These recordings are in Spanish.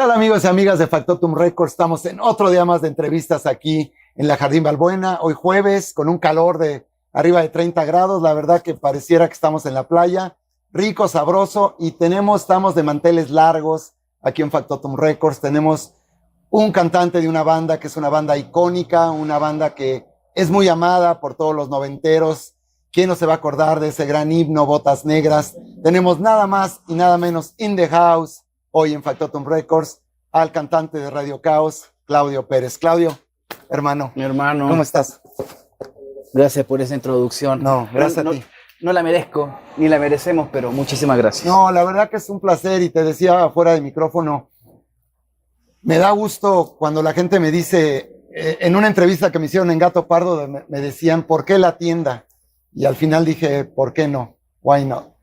tal, amigos y amigas de Factotum Records? Estamos en otro día más de entrevistas aquí en la Jardín Balbuena, hoy jueves, con un calor de arriba de 30 grados, la verdad que pareciera que estamos en la playa, rico, sabroso, y estamos de manteles largos aquí en Factotum Records. Tenemos un cantante de una banda que es una banda icónica, una banda que es muy amada por todos los noventeros. ¿Quién no se va a acordar de ese gran himno, Botas Negras? Tenemos nada más y nada menos in the house, hoy en Factotum Records, al cantante de Radio Caos, Claudio Pérez. Claudio, hermano. Mi hermano. ¿Cómo estás? Gracias por esa introducción. No, gracias a ti. No la merezco, ni la merecemos, pero muchísimas gracias. No, la verdad que es un placer, y te decía fuera de micrófono, me da gusto cuando la gente me dice, en una entrevista que me hicieron en Gato Pardo, me decían, ¿por qué la tienda? Y al final dije, ¿por qué no? Why not?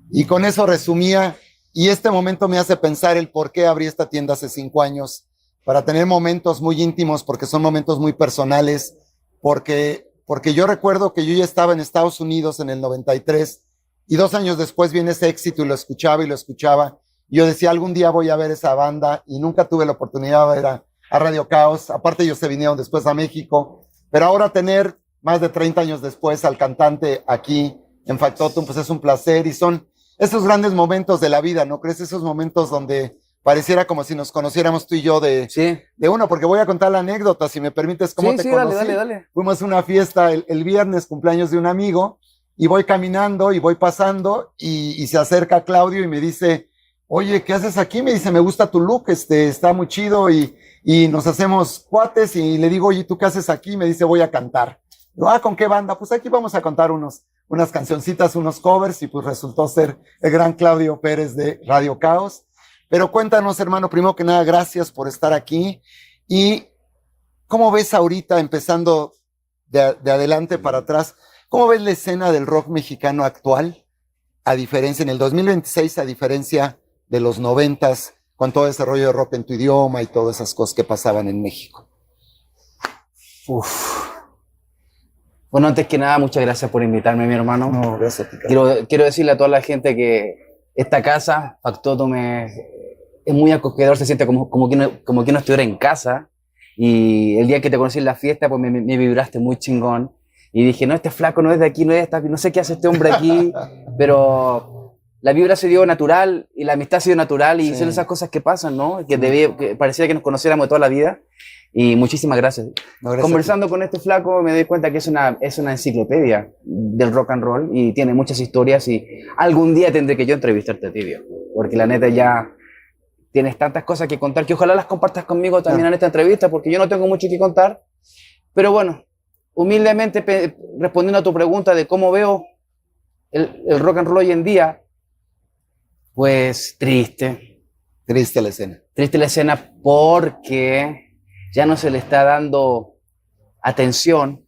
Y con eso resumía, y este momento me hace pensar el por qué abrí esta tienda hace 5 años, para tener momentos muy íntimos, porque son momentos muy personales, porque yo recuerdo que yo ya estaba en Estados Unidos en el 93, y 2 años después viene ese éxito y lo escuchaba y lo escuchaba. Y yo decía, algún día voy a ver esa banda, y nunca tuve la oportunidad de ver a Radio Caos. Aparte ellos se vinieron después a México, pero ahora tener más de 30 años después al cantante aquí en Factotum, pues es un placer, y son esos grandes momentos de la vida, ¿no crees? Esos momentos donde pareciera como si nos conociéramos tú y yo de uno, porque voy a contar la anécdota, si me permites, cómo te conocí. Dale. Fuimos a una fiesta el viernes, cumpleaños de un amigo, y voy caminando y voy pasando, y se acerca Claudio y me dice, oye, ¿qué haces aquí? Me dice, me gusta tu look, está muy chido, y nos hacemos cuates, y le digo, oye, ¿tú qué haces aquí? Me dice, voy a cantar. Digo, ¿con qué banda? Pues aquí vamos a contar unas cancioncitas, unos covers, y pues resultó ser el gran Claudio Pérez de Radio Caos. Pero cuéntanos, hermano, primero que nada, gracias por estar aquí. ¿Y cómo ves ahorita, empezando de adelante para atrás, cómo ves la escena del rock mexicano actual, a diferencia en el 2026, a diferencia de los 90s, con todo ese rollo de rock en tu idioma y todas esas cosas que pasaban en México? Bueno, antes que nada, muchas gracias por invitarme, mi hermano. No, gracias a ti. Quiero decirle a toda la gente que esta casa, Factotum, es muy acogedor, se siente como que no estuviera en casa. Y el día que te conocí en la fiesta, pues me vibraste muy chingón. Y dije, no, este flaco no es de aquí, no sé qué hace este hombre aquí, pero la vibra se dio natural y la amistad se dio natural, y son esas cosas que pasan, ¿no? Que parecía que nos conociéramos de toda la vida. Y muchísimas gracias. No, gracias. Conversando con este flaco me doy cuenta que es una enciclopedia del rock and roll, y tiene muchas historias, y algún día tendré que yo entrevistarte a ti, viejo, porque la neta ya tienes tantas cosas que contar que ojalá las compartas conmigo también en esta entrevista, porque yo no tengo mucho que contar. Pero bueno, humildemente respondiendo a tu pregunta de cómo veo el rock and roll hoy en día, pues triste. Triste la escena. Triste la escena, porque ya no se le está dando atención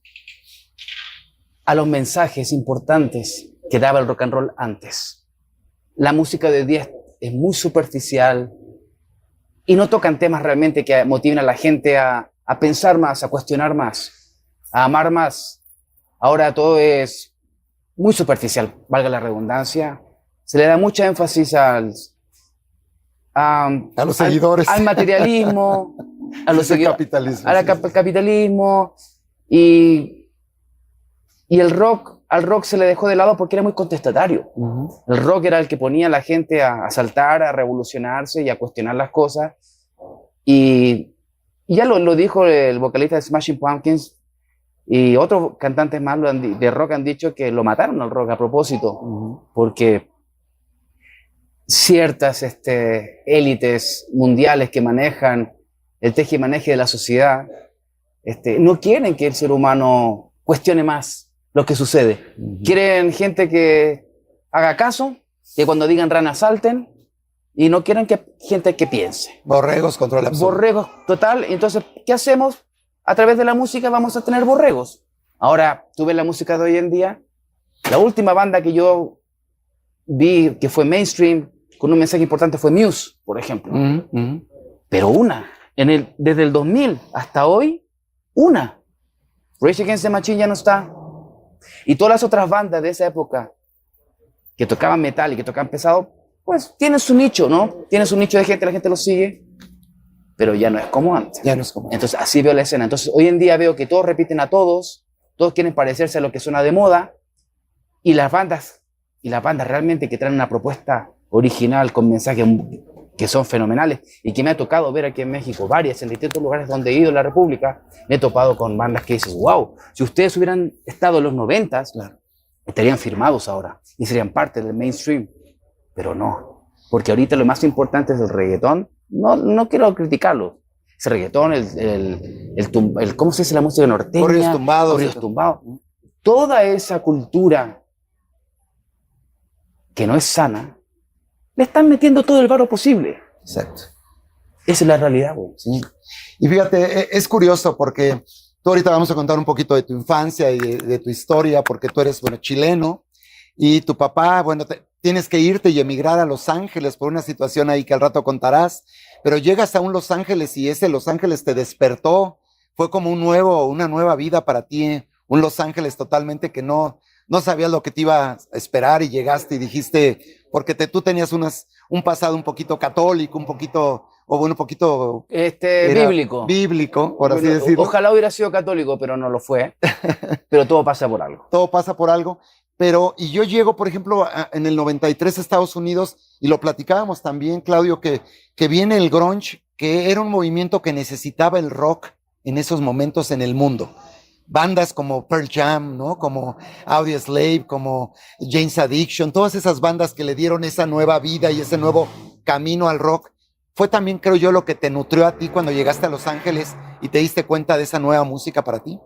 a los mensajes importantes que daba el rock and roll antes. La música de hoy día es muy superficial y no tocan temas realmente que motiven a la gente a pensar más, a cuestionar más, a amar más. Ahora todo es muy superficial, valga la redundancia. Se le da mucha énfasis a los seguidores, al materialismo, capitalismo, al capitalismo, y al rock se le dejó de lado porque era muy contestatario. El rock era el que ponía a la gente a saltar, a revolucionarse y a cuestionar las cosas. Y ya lo dijo el vocalista de Smashing Pumpkins, y otros cantantes más de rock han dicho que lo mataron al rock a propósito, porque ciertas élites mundiales que manejan el teje-maneje de la sociedad no quieren que el ser humano cuestione más lo que sucede. Quieren gente que haga caso, que cuando digan rana salten, y no quieren gente que piense. Borregos contra la absoluta. Borregos total. Entonces, ¿qué hacemos? A través de la música vamos a tener borregos. Ahora, tú ves la música de hoy en día, la última banda que yo vi que fue mainstream con un mensaje importante fue Muse, por ejemplo. Pero desde el 2000 hasta hoy, Rage Against the Machine ya no está. Y todas las otras bandas de esa época que tocaban metal y que tocaban pesado, pues tienen su nicho, ¿no? Tienen su nicho de gente, la gente los sigue. pero ya no es como antes. Ya no es como. Entonces, así veo la escena. Entonces, hoy en día veo que todos repiten a todos quieren parecerse a lo que suena de moda, y las bandas realmente que traen una propuesta original con mensajes que son fenomenales, y que me ha tocado ver aquí en México, varias, en distintos lugares donde he ido en la República, me he topado con bandas que dices, wow, si ustedes hubieran estado en los 90s, Claro. estarían firmados ahora, y serían parte del mainstream, pero no, porque ahorita lo más importante es el reggaetón. No quiero criticarlo, ese reggaetón, ¿cómo se dice la música norteña? Corridos tumbados. Corridos tumbados. Toda esa cultura que no es sana, le están metiendo todo el varo posible. Exacto. Esa es la realidad, güey. Sí. Y fíjate, es curioso porque tú ahorita vamos a contar un poquito de tu infancia y de tu historia, porque tú eres, bueno, chileno, y tu papá, bueno, tienes que irte y emigrar a Los Ángeles por una situación ahí que al rato contarás, pero llegas a un Los Ángeles y ese Los Ángeles te despertó, fue como una nueva vida para ti, un Los Ángeles totalmente que no sabías lo que te iba a esperar, y llegaste y dijiste, porque tú tenías un pasado un poquito católico, un poquito bíblico, por así decirlo. Ojalá hubiera sido católico, pero no lo fue. Pero todo pasa por algo. Todo pasa por algo. Y yo llego, por ejemplo, en el 93 a Estados Unidos, y lo platicábamos también, Claudio, que viene el grunge, que era un movimiento que necesitaba el rock en esos momentos en el mundo. Bandas como Pearl Jam, ¿no? Como Audioslave, como Jane's Addiction, todas esas bandas que le dieron esa nueva vida y ese nuevo camino al rock. Fue también, creo yo, lo que te nutrió a ti cuando llegaste a Los Ángeles y te diste cuenta de esa nueva música para ti.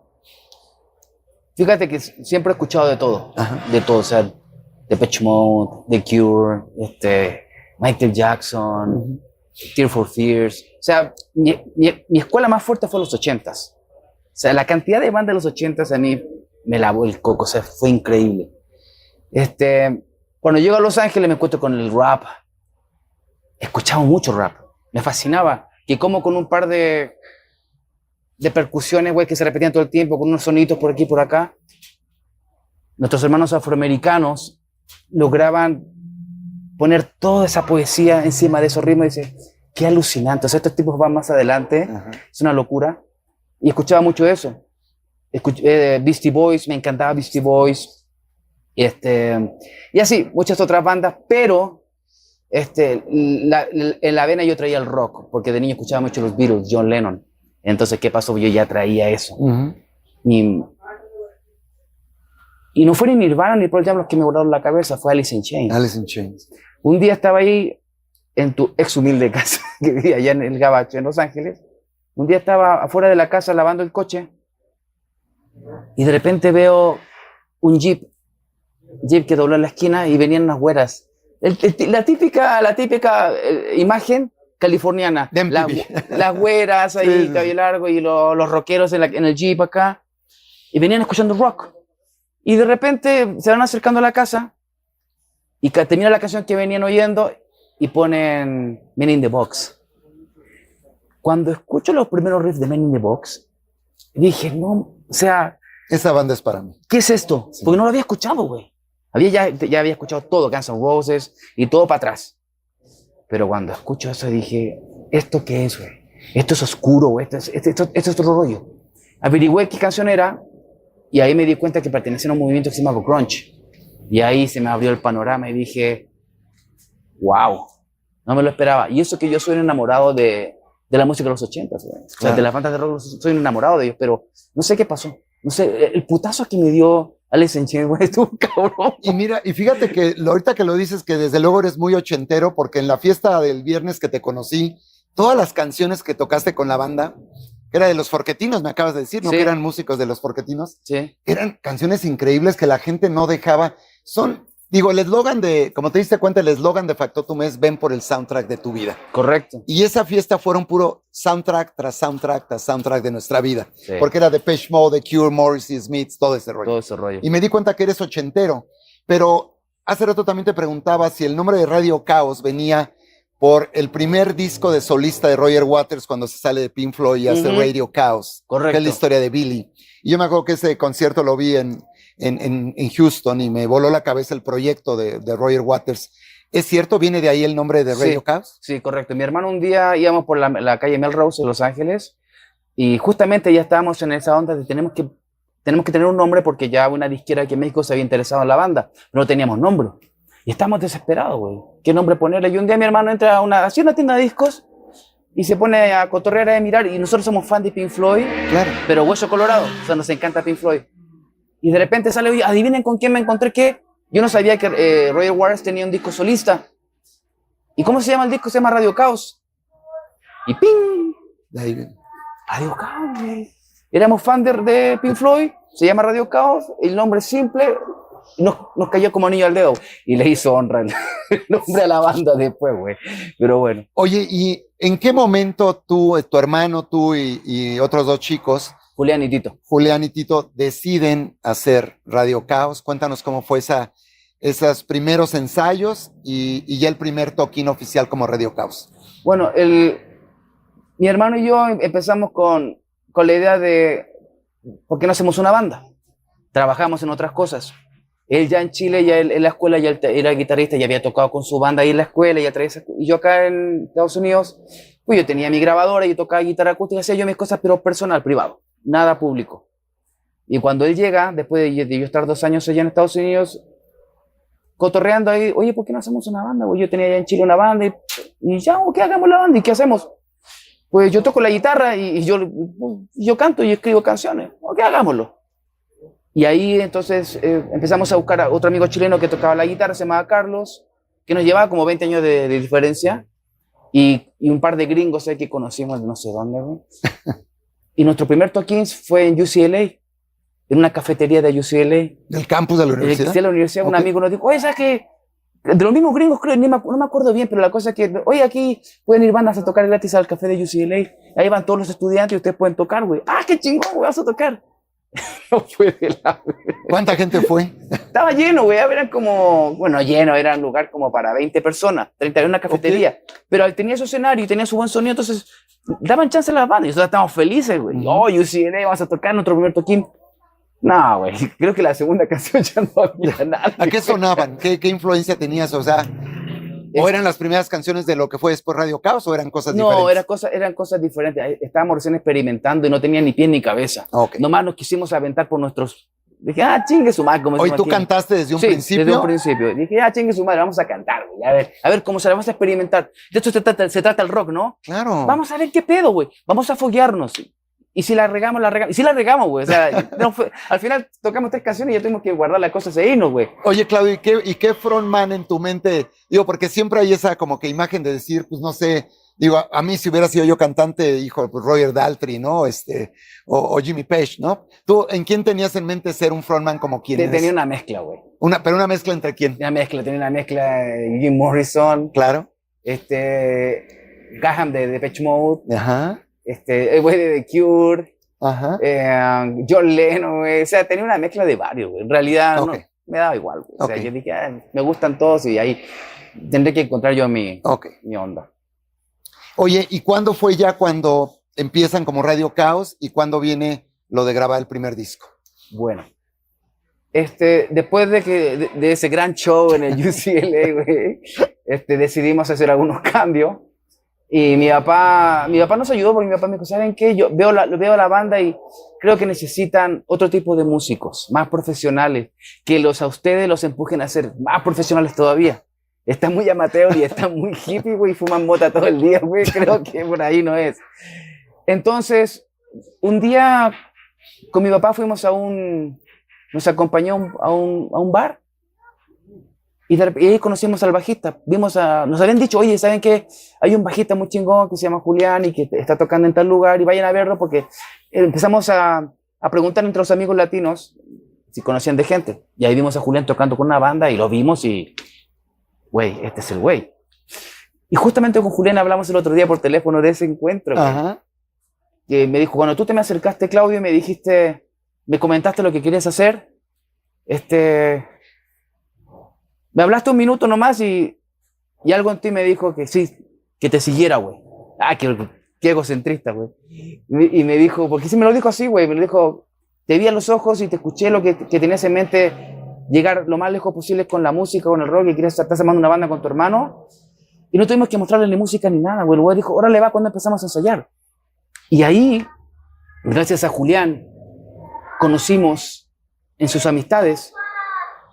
Fíjate que siempre he escuchado de todo. Ajá. De todo, o sea, Depeche Mode, The Cure, Michael Jackson, Tears for Fears. O sea, mi escuela más fuerte fue los 80s. O sea, la cantidad de bandas de los 80s a mí me lavó el coco, o sea, fue increíble. Cuando llego a Los Ángeles me encuentro con el rap. Escuchaba mucho rap, me fascinaba. Que como con un par de percusiones, güey, que se repetían todo el tiempo, con unos sonidos por aquí y por acá, nuestros hermanos afroamericanos lograban poner toda esa poesía encima de esos ritmos. Y dice, qué alucinante, o sea, estos tipos van más adelante. Ajá. Es una locura. Y escuchaba mucho eso. Beastie Boys, me encantaba Beastie Boys. Y así, muchas otras bandas, pero en la vena yo traía el rock, porque de niño escuchaba mucho los Beatles, John Lennon. Entonces, ¿qué pasó? Yo ya traía eso. Uh-huh. Y no fue ni Nirvana ni Pearl Jam los que me volaron la cabeza, fue Alice in Chains. Alice in Chains. Un día estaba ahí en tu ex humilde casa, que vivía allá en el Gabacho, en Los Ángeles. Un día estaba afuera de la casa lavando el coche y de repente veo un jeep que dobló en la esquina y venían unas güeras. La típica imagen californiana. Las güeras ahí, sí, cabello largo, y los rockeros en el jeep acá. Y venían escuchando rock. Y de repente se van acercando a la casa y termina la canción que venían oyendo y ponen Men in the Box. Cuando escucho los primeros riffs de Men in the Box, dije, no, o sea... Esa banda es para mí. ¿Qué es esto? Sí. Porque no lo había escuchado, güey. Ya había escuchado todo, Guns N' Roses y todo para atrás. Pero cuando escucho eso dije, ¿esto qué es, güey? Esto es oscuro, güey. Esto es otro rollo. Averigüé qué canción era y ahí me di cuenta que pertenecía a un movimiento que se llama grunge. Y ahí se me abrió el panorama y dije, wow, no me lo esperaba. Y eso que yo soy un enamorado de la música de los 80s, güey. O sea, de las bandas de rock soy un enamorado de ellos, pero no sé qué pasó. No sé, el putazo que me dio Alice in Chains, güey, estuvo cabrón. Y mira, y fíjate que ahorita que lo dices, que desde luego eres muy ochentero, porque en la fiesta del viernes que te conocí, todas las canciones que tocaste con la banda, era de Los Forquetinos, me acabas de decir, ¿no? Sí. Que eran músicos de Los Forquetinos. Sí. Eran canciones increíbles que la gente no dejaba. El eslogan como te diste cuenta, el eslogan de Factotum es ven por el soundtrack de tu vida. Correcto. Y esa fiesta fueron puro soundtrack tras soundtrack tras soundtrack de nuestra vida. Sí. Porque era Depeche Mode, The Cure, Morrissey, Smiths, todo ese rollo. Todo ese rollo. Y me di cuenta que eres ochentero. Pero hace rato también te preguntaba si el nombre de Radio Caos venía por el primer disco de solista de Roger Waters cuando se sale de Pink Floyd y hace Radio Chaos. Correcto. Que es la historia de Billy. Y yo me acuerdo que ese concierto lo vi en Houston y me voló la cabeza el proyecto de Roger Waters. ¿Es cierto? ¿Viene de ahí el nombre de Radio Sí, Chaos? sí, correcto. Mi hermano un día íbamos por la calle Melrose en Los Ángeles y justamente ya estábamos en esa onda de tenemos que tener un nombre porque ya una disquera aquí en México se había interesado en la banda, pero no teníamos nombre. Y estábamos desesperados, güey. ¿Qué nombre ponerle? Y un día mi hermano entra hacia una tienda de discos y se pone a cotorrear a mirar y nosotros somos fan de Pink Floyd, Claro. pero hueso colorado, o sea, nos encanta Pink Floyd. Y de repente sale, oye, adivinen con quién me encontré que yo no sabía que Roger Waters tenía un disco solista. ¿Y cómo se llama el disco? Se llama Radio Chaos. Y ¡ping! De ahí viene. Radio Chaos, güey. Éramos fan de Pink Floyd, se llama Radio Chaos, el nombre es simple, nos cayó como anillo al dedo. Y le hizo honra el nombre a la banda después, güey. Pero bueno. Oye, ¿y en qué momento tú, tu hermano, tú y otros dos chicos, Julián y Tito. Julián y Tito, deciden hacer Radio Chaos? Cuéntanos cómo fue esos primeros ensayos y ya el primer toquín oficial como Radio Chaos. Bueno, mi hermano y yo empezamos con la idea de, ¿por qué no hacemos una banda? Trabajamos en otras cosas. Él ya en Chile, ya en la escuela, ya era guitarrista, ya había tocado con su banda ahí en la escuela, y yo acá en Estados Unidos, pues yo tenía mi grabadora, yo tocaba guitarra acústica, hacía yo mis cosas, pero personal, privado, nada público. Y cuando él llega, después de yo estar 2 años allá en Estados Unidos, cotorreando ahí, oye, ¿por qué no hacemos una banda? Pues yo tenía allá en Chile una banda, y ya, ¿qué hagamos la banda? ¿Y qué hacemos? Pues yo toco la guitarra y yo canto y escribo canciones, ¿qué hagámoslo? Y ahí entonces empezamos a buscar a otro amigo chileno que tocaba la guitarra, se llamaba Carlos, que nos llevaba como 20 años de diferencia, y un par de gringos que conocimos no sé dónde, güey. Y nuestro primer toquín fue en UCLA, en una cafetería de UCLA. ¿Del campus de la universidad? De la universidad, un amigo nos dijo, oye, ¿sabes qué? De los mismos gringos, creo, no me acuerdo bien, pero la cosa es que, oye, aquí pueden ir bandas a tocar gratis al café de UCLA. Ahí van todos los estudiantes y ustedes pueden tocar, güey. ¡Ah, qué chingón, güey! Vas a tocar. No fue de la... ¿Cuánta gente fue? Estaba lleno, güey. Eran como, bueno, lleno, era un lugar como para 20 personas, 30, era una cafetería. Okay. Pero tenía su escenario y tenía su buen sonido, entonces daban chance a las bandas y nosotros estábamos felices, güey. Oh, UCLA, vas a tocar nuestro primer toquín. No, güey, creo que la segunda canción ya no había nada. ¿A qué sonaban? ¿Qué influencia tenías? O sea, ¿o eran las primeras canciones de lo que fue después Radio Chaos o eran cosas diferentes? No, eran cosas diferentes. Estábamos recién experimentando y no tenía ni pie ni cabeza. Okay. Nomás nos quisimos aventar por nuestros... Dije, chingue su madre. Como ¿Hoy tú cantaste desde un principio? Desde un principio. Dije, chingue su madre, vamos a cantar, güey. A ver cómo se la vamos a experimentar. De esto se trata el rock, ¿no? Claro. Vamos a ver qué pedo, güey. Vamos a foguearnos. Y si la regamos, la regamos. Y si la regamos, güey. O sea, al final tocamos 3 canciones y ya tuvimos que guardar las cosas e irnos, güey. Oye, Claudio, ¿y qué frontman en tu mente? Digo, porque siempre hay esa como que imagen de decir, pues no sé, digo, a mí si hubiera sido yo cantante, hijo, pues Roger Daltrey, ¿no? O Jimmy Page, ¿no? ¿Tú en quién tenías en mente ser un frontman como quién es? Tenía una mezcla, güey. ¿Pero una mezcla entre quién? Tenía una mezcla de Jim Morrison. Claro. Graham de Depeche Mode. Ajá. El güey de The Cure. Ajá. John Lennon, güey. O sea, tenía una mezcla de varios, güey. En realidad, okay. No, me daba igual, güey. O sea, okay. yo dije, me gustan todos y ahí tendré que encontrar yo mi onda. Oye, ¿y cuándo fue ya cuando empiezan como Radio Chaos y cuándo viene lo de grabar el primer disco? Bueno, después de ese gran show en el UCLA, güey, decidimos hacer algunos cambios. Y mi papá nos ayudó porque mi papá me dijo, ¿saben qué? Yo veo la banda y creo que necesitan otro tipo de músicos, más profesionales, que a ustedes los empujen a ser más profesionales todavía. Están muy amateur y están muy hippie, güey, y fuman mota todo el día, güey, creo que por ahí no es. Entonces, un día con mi papá fuimos nos acompañó a un bar. Y ahí conocimos al bajista, nos habían dicho, oye, ¿saben qué? Hay un bajista muy chingón que se llama Julián y que está tocando en tal lugar y vayan a verlo porque empezamos a preguntar entre los amigos latinos si conocían de gente. Y ahí vimos a Julián tocando con una banda y lo vimos y, güey, este es el güey. Y justamente con Julián hablamos el otro día por teléfono de ese encuentro. Ajá. Que me dijo, cuando tú te me acercaste, Claudio, y me comentaste lo que querías hacer, me hablaste un minuto nomás y algo en ti me dijo que sí, que te siguiera, güey. Qué egocentrista, güey. Y me dijo, porque sí me lo dijo así, güey, me lo dijo, te vi a los ojos y te escuché lo que tenías en mente llegar lo más lejos posible con la música, con el rock, y querías estar armando una banda con tu hermano, y no tuvimos que mostrarle ni música ni nada, güey. El güey dijo, órale va, cuando empezamos a ensayar. Y ahí, gracias a Julián, conocimos en sus amistades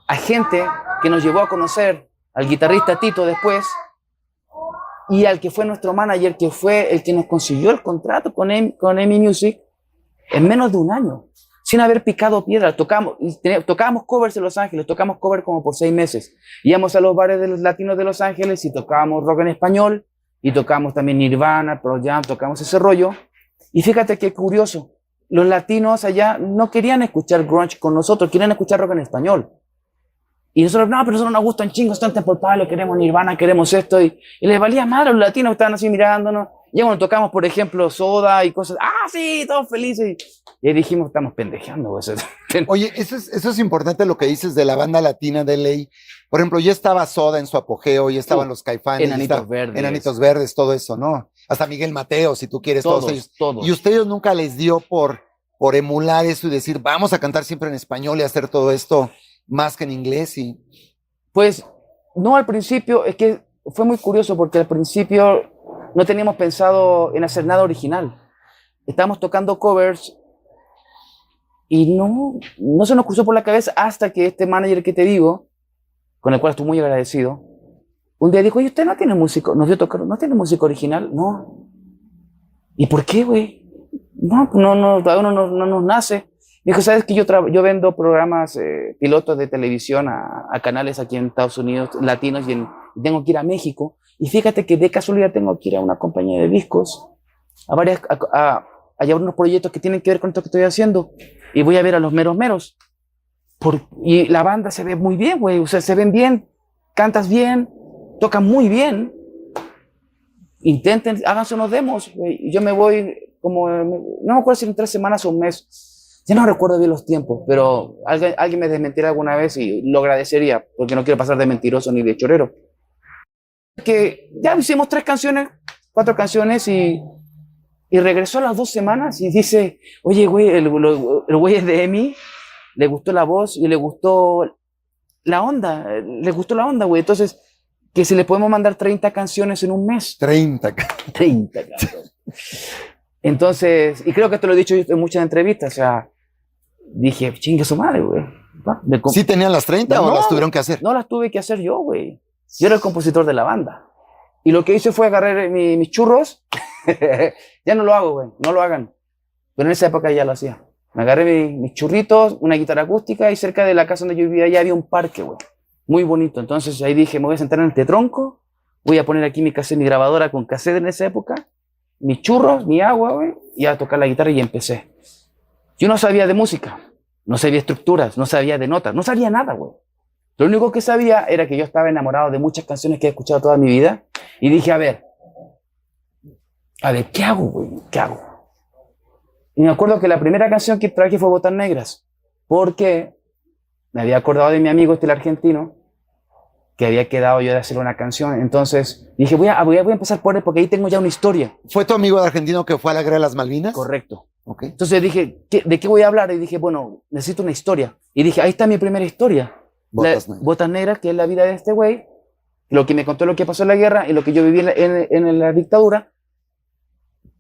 a gente que nos llevó a conocer al guitarrista Tito después, y al que fue nuestro manager, que fue el que nos consiguió el contrato con EMI Music en menos de un año, sin haber picado piedra. Tocábamos covers en Los Ángeles, tocamos cover como por 6 meses. Íbamos a los bares de los latinos de Los Ángeles y tocábamos rock en español, y tocábamos también Nirvana, Pearl Jam, tocábamos ese rollo. Y fíjate qué curioso, los latinos allá no querían escuchar grunge con nosotros, querían escuchar rock en español. Y nosotros, no, pero nosotros nos gustan chingos, Stone Temple Pilots, queremos Nirvana, queremos esto. Y les valía madre, los latinos estaban así mirándonos. Y cuando tocamos, por ejemplo, Soda y cosas, sí, todos felices. Y ahí dijimos, estamos pendejeando. Oye, eso es importante lo que dices de la banda latina de LA. Por ejemplo, ya estaba Soda en su apogeo, ya estaban los Caifanes. Enanitos Verdes, todo eso, ¿no? Hasta Miguel Mateo, si tú quieres, todos ellos. Todos. Y ustedes nunca les dio por emular eso y decir, vamos a cantar siempre en español y hacer todo esto más que en inglés. Pues no, al principio, es que fue muy curioso porque al principio no teníamos pensado en hacer nada original. Estábamos tocando covers y no se nos cruzó por la cabeza hasta que este manager que te digo, con el cual estoy muy agradecido, un día dijo, oye, ¿usted no tiene música? Nos dio tocar, ¿no tiene música original? No. ¿Y por qué, güey? No nos nace. Me dijo, ¿sabes que yo vendo programas pilotos de televisión a canales aquí en Estados Unidos, latinos, y tengo que ir a México? Y fíjate que de casualidad tengo que ir a una compañía de discos, a llevar unos proyectos que tienen que ver con esto que estoy haciendo. Y voy a ver a los meros meros. Y la banda se ve muy bien, güey. O sea, se ven bien, cantas bien, tocan muy bien. Intenten, háganse unos demos, güey. Y yo me voy como, no me acuerdo si en 3 semanas o un mes. Ya no recuerdo bien los tiempos, pero alguien me desmentirá alguna vez y lo agradecería, porque no quiero pasar de mentiroso ni de chorero. Que ya hicimos 4 canciones y regresó a las 2 semanas y dice, oye, güey, el güey es de EMI, le gustó la voz y le gustó la onda, güey. Entonces, que si le podemos mandar 30 canciones en un mes. 30 canciones. Entonces, y creo que te lo he dicho en muchas entrevistas, o sea, dije, chingue su madre, güey. ¿Sí tenían las 30 o las tuvieron que hacer? No las tuve que hacer yo, güey. Yo era el compositor de la banda. Y lo que hice fue agarrar mis churros. Ya no lo hago, güey, no lo hagan. Pero en esa época ya lo hacía. Me agarré mis churritos, una guitarra acústica, y cerca de la casa donde yo vivía ya había un parque, güey. Muy bonito. Entonces ahí dije, me voy a sentar en este tronco, voy a poner aquí mi grabadora con cassette en esa época, mis churros, mi agua, güey, y a tocar la guitarra y empecé. Yo no sabía de música, no sabía estructuras, no sabía de notas, no sabía nada, güey. Lo único que sabía era que yo estaba enamorado de muchas canciones que he escuchado toda mi vida y dije, a ver, ¿qué hago, güey? ¿Qué hago? Y me acuerdo que la primera canción que traje fue Botas Negras, porque me había acordado de mi amigo el argentino, que había quedado yo de hacer una canción. Entonces dije, voy a empezar por él, porque ahí tengo ya una historia. ¿Fue tu amigo argentino que fue a la Guerra de las Malvinas? Correcto. Okay. Entonces dije, ¿de qué voy a hablar? Y dije, bueno, necesito una historia. Y dije, ahí está mi primera historia. Botas Negras, que es la vida de este güey, lo que me contó lo que pasó en la guerra y lo que yo viví en la dictadura.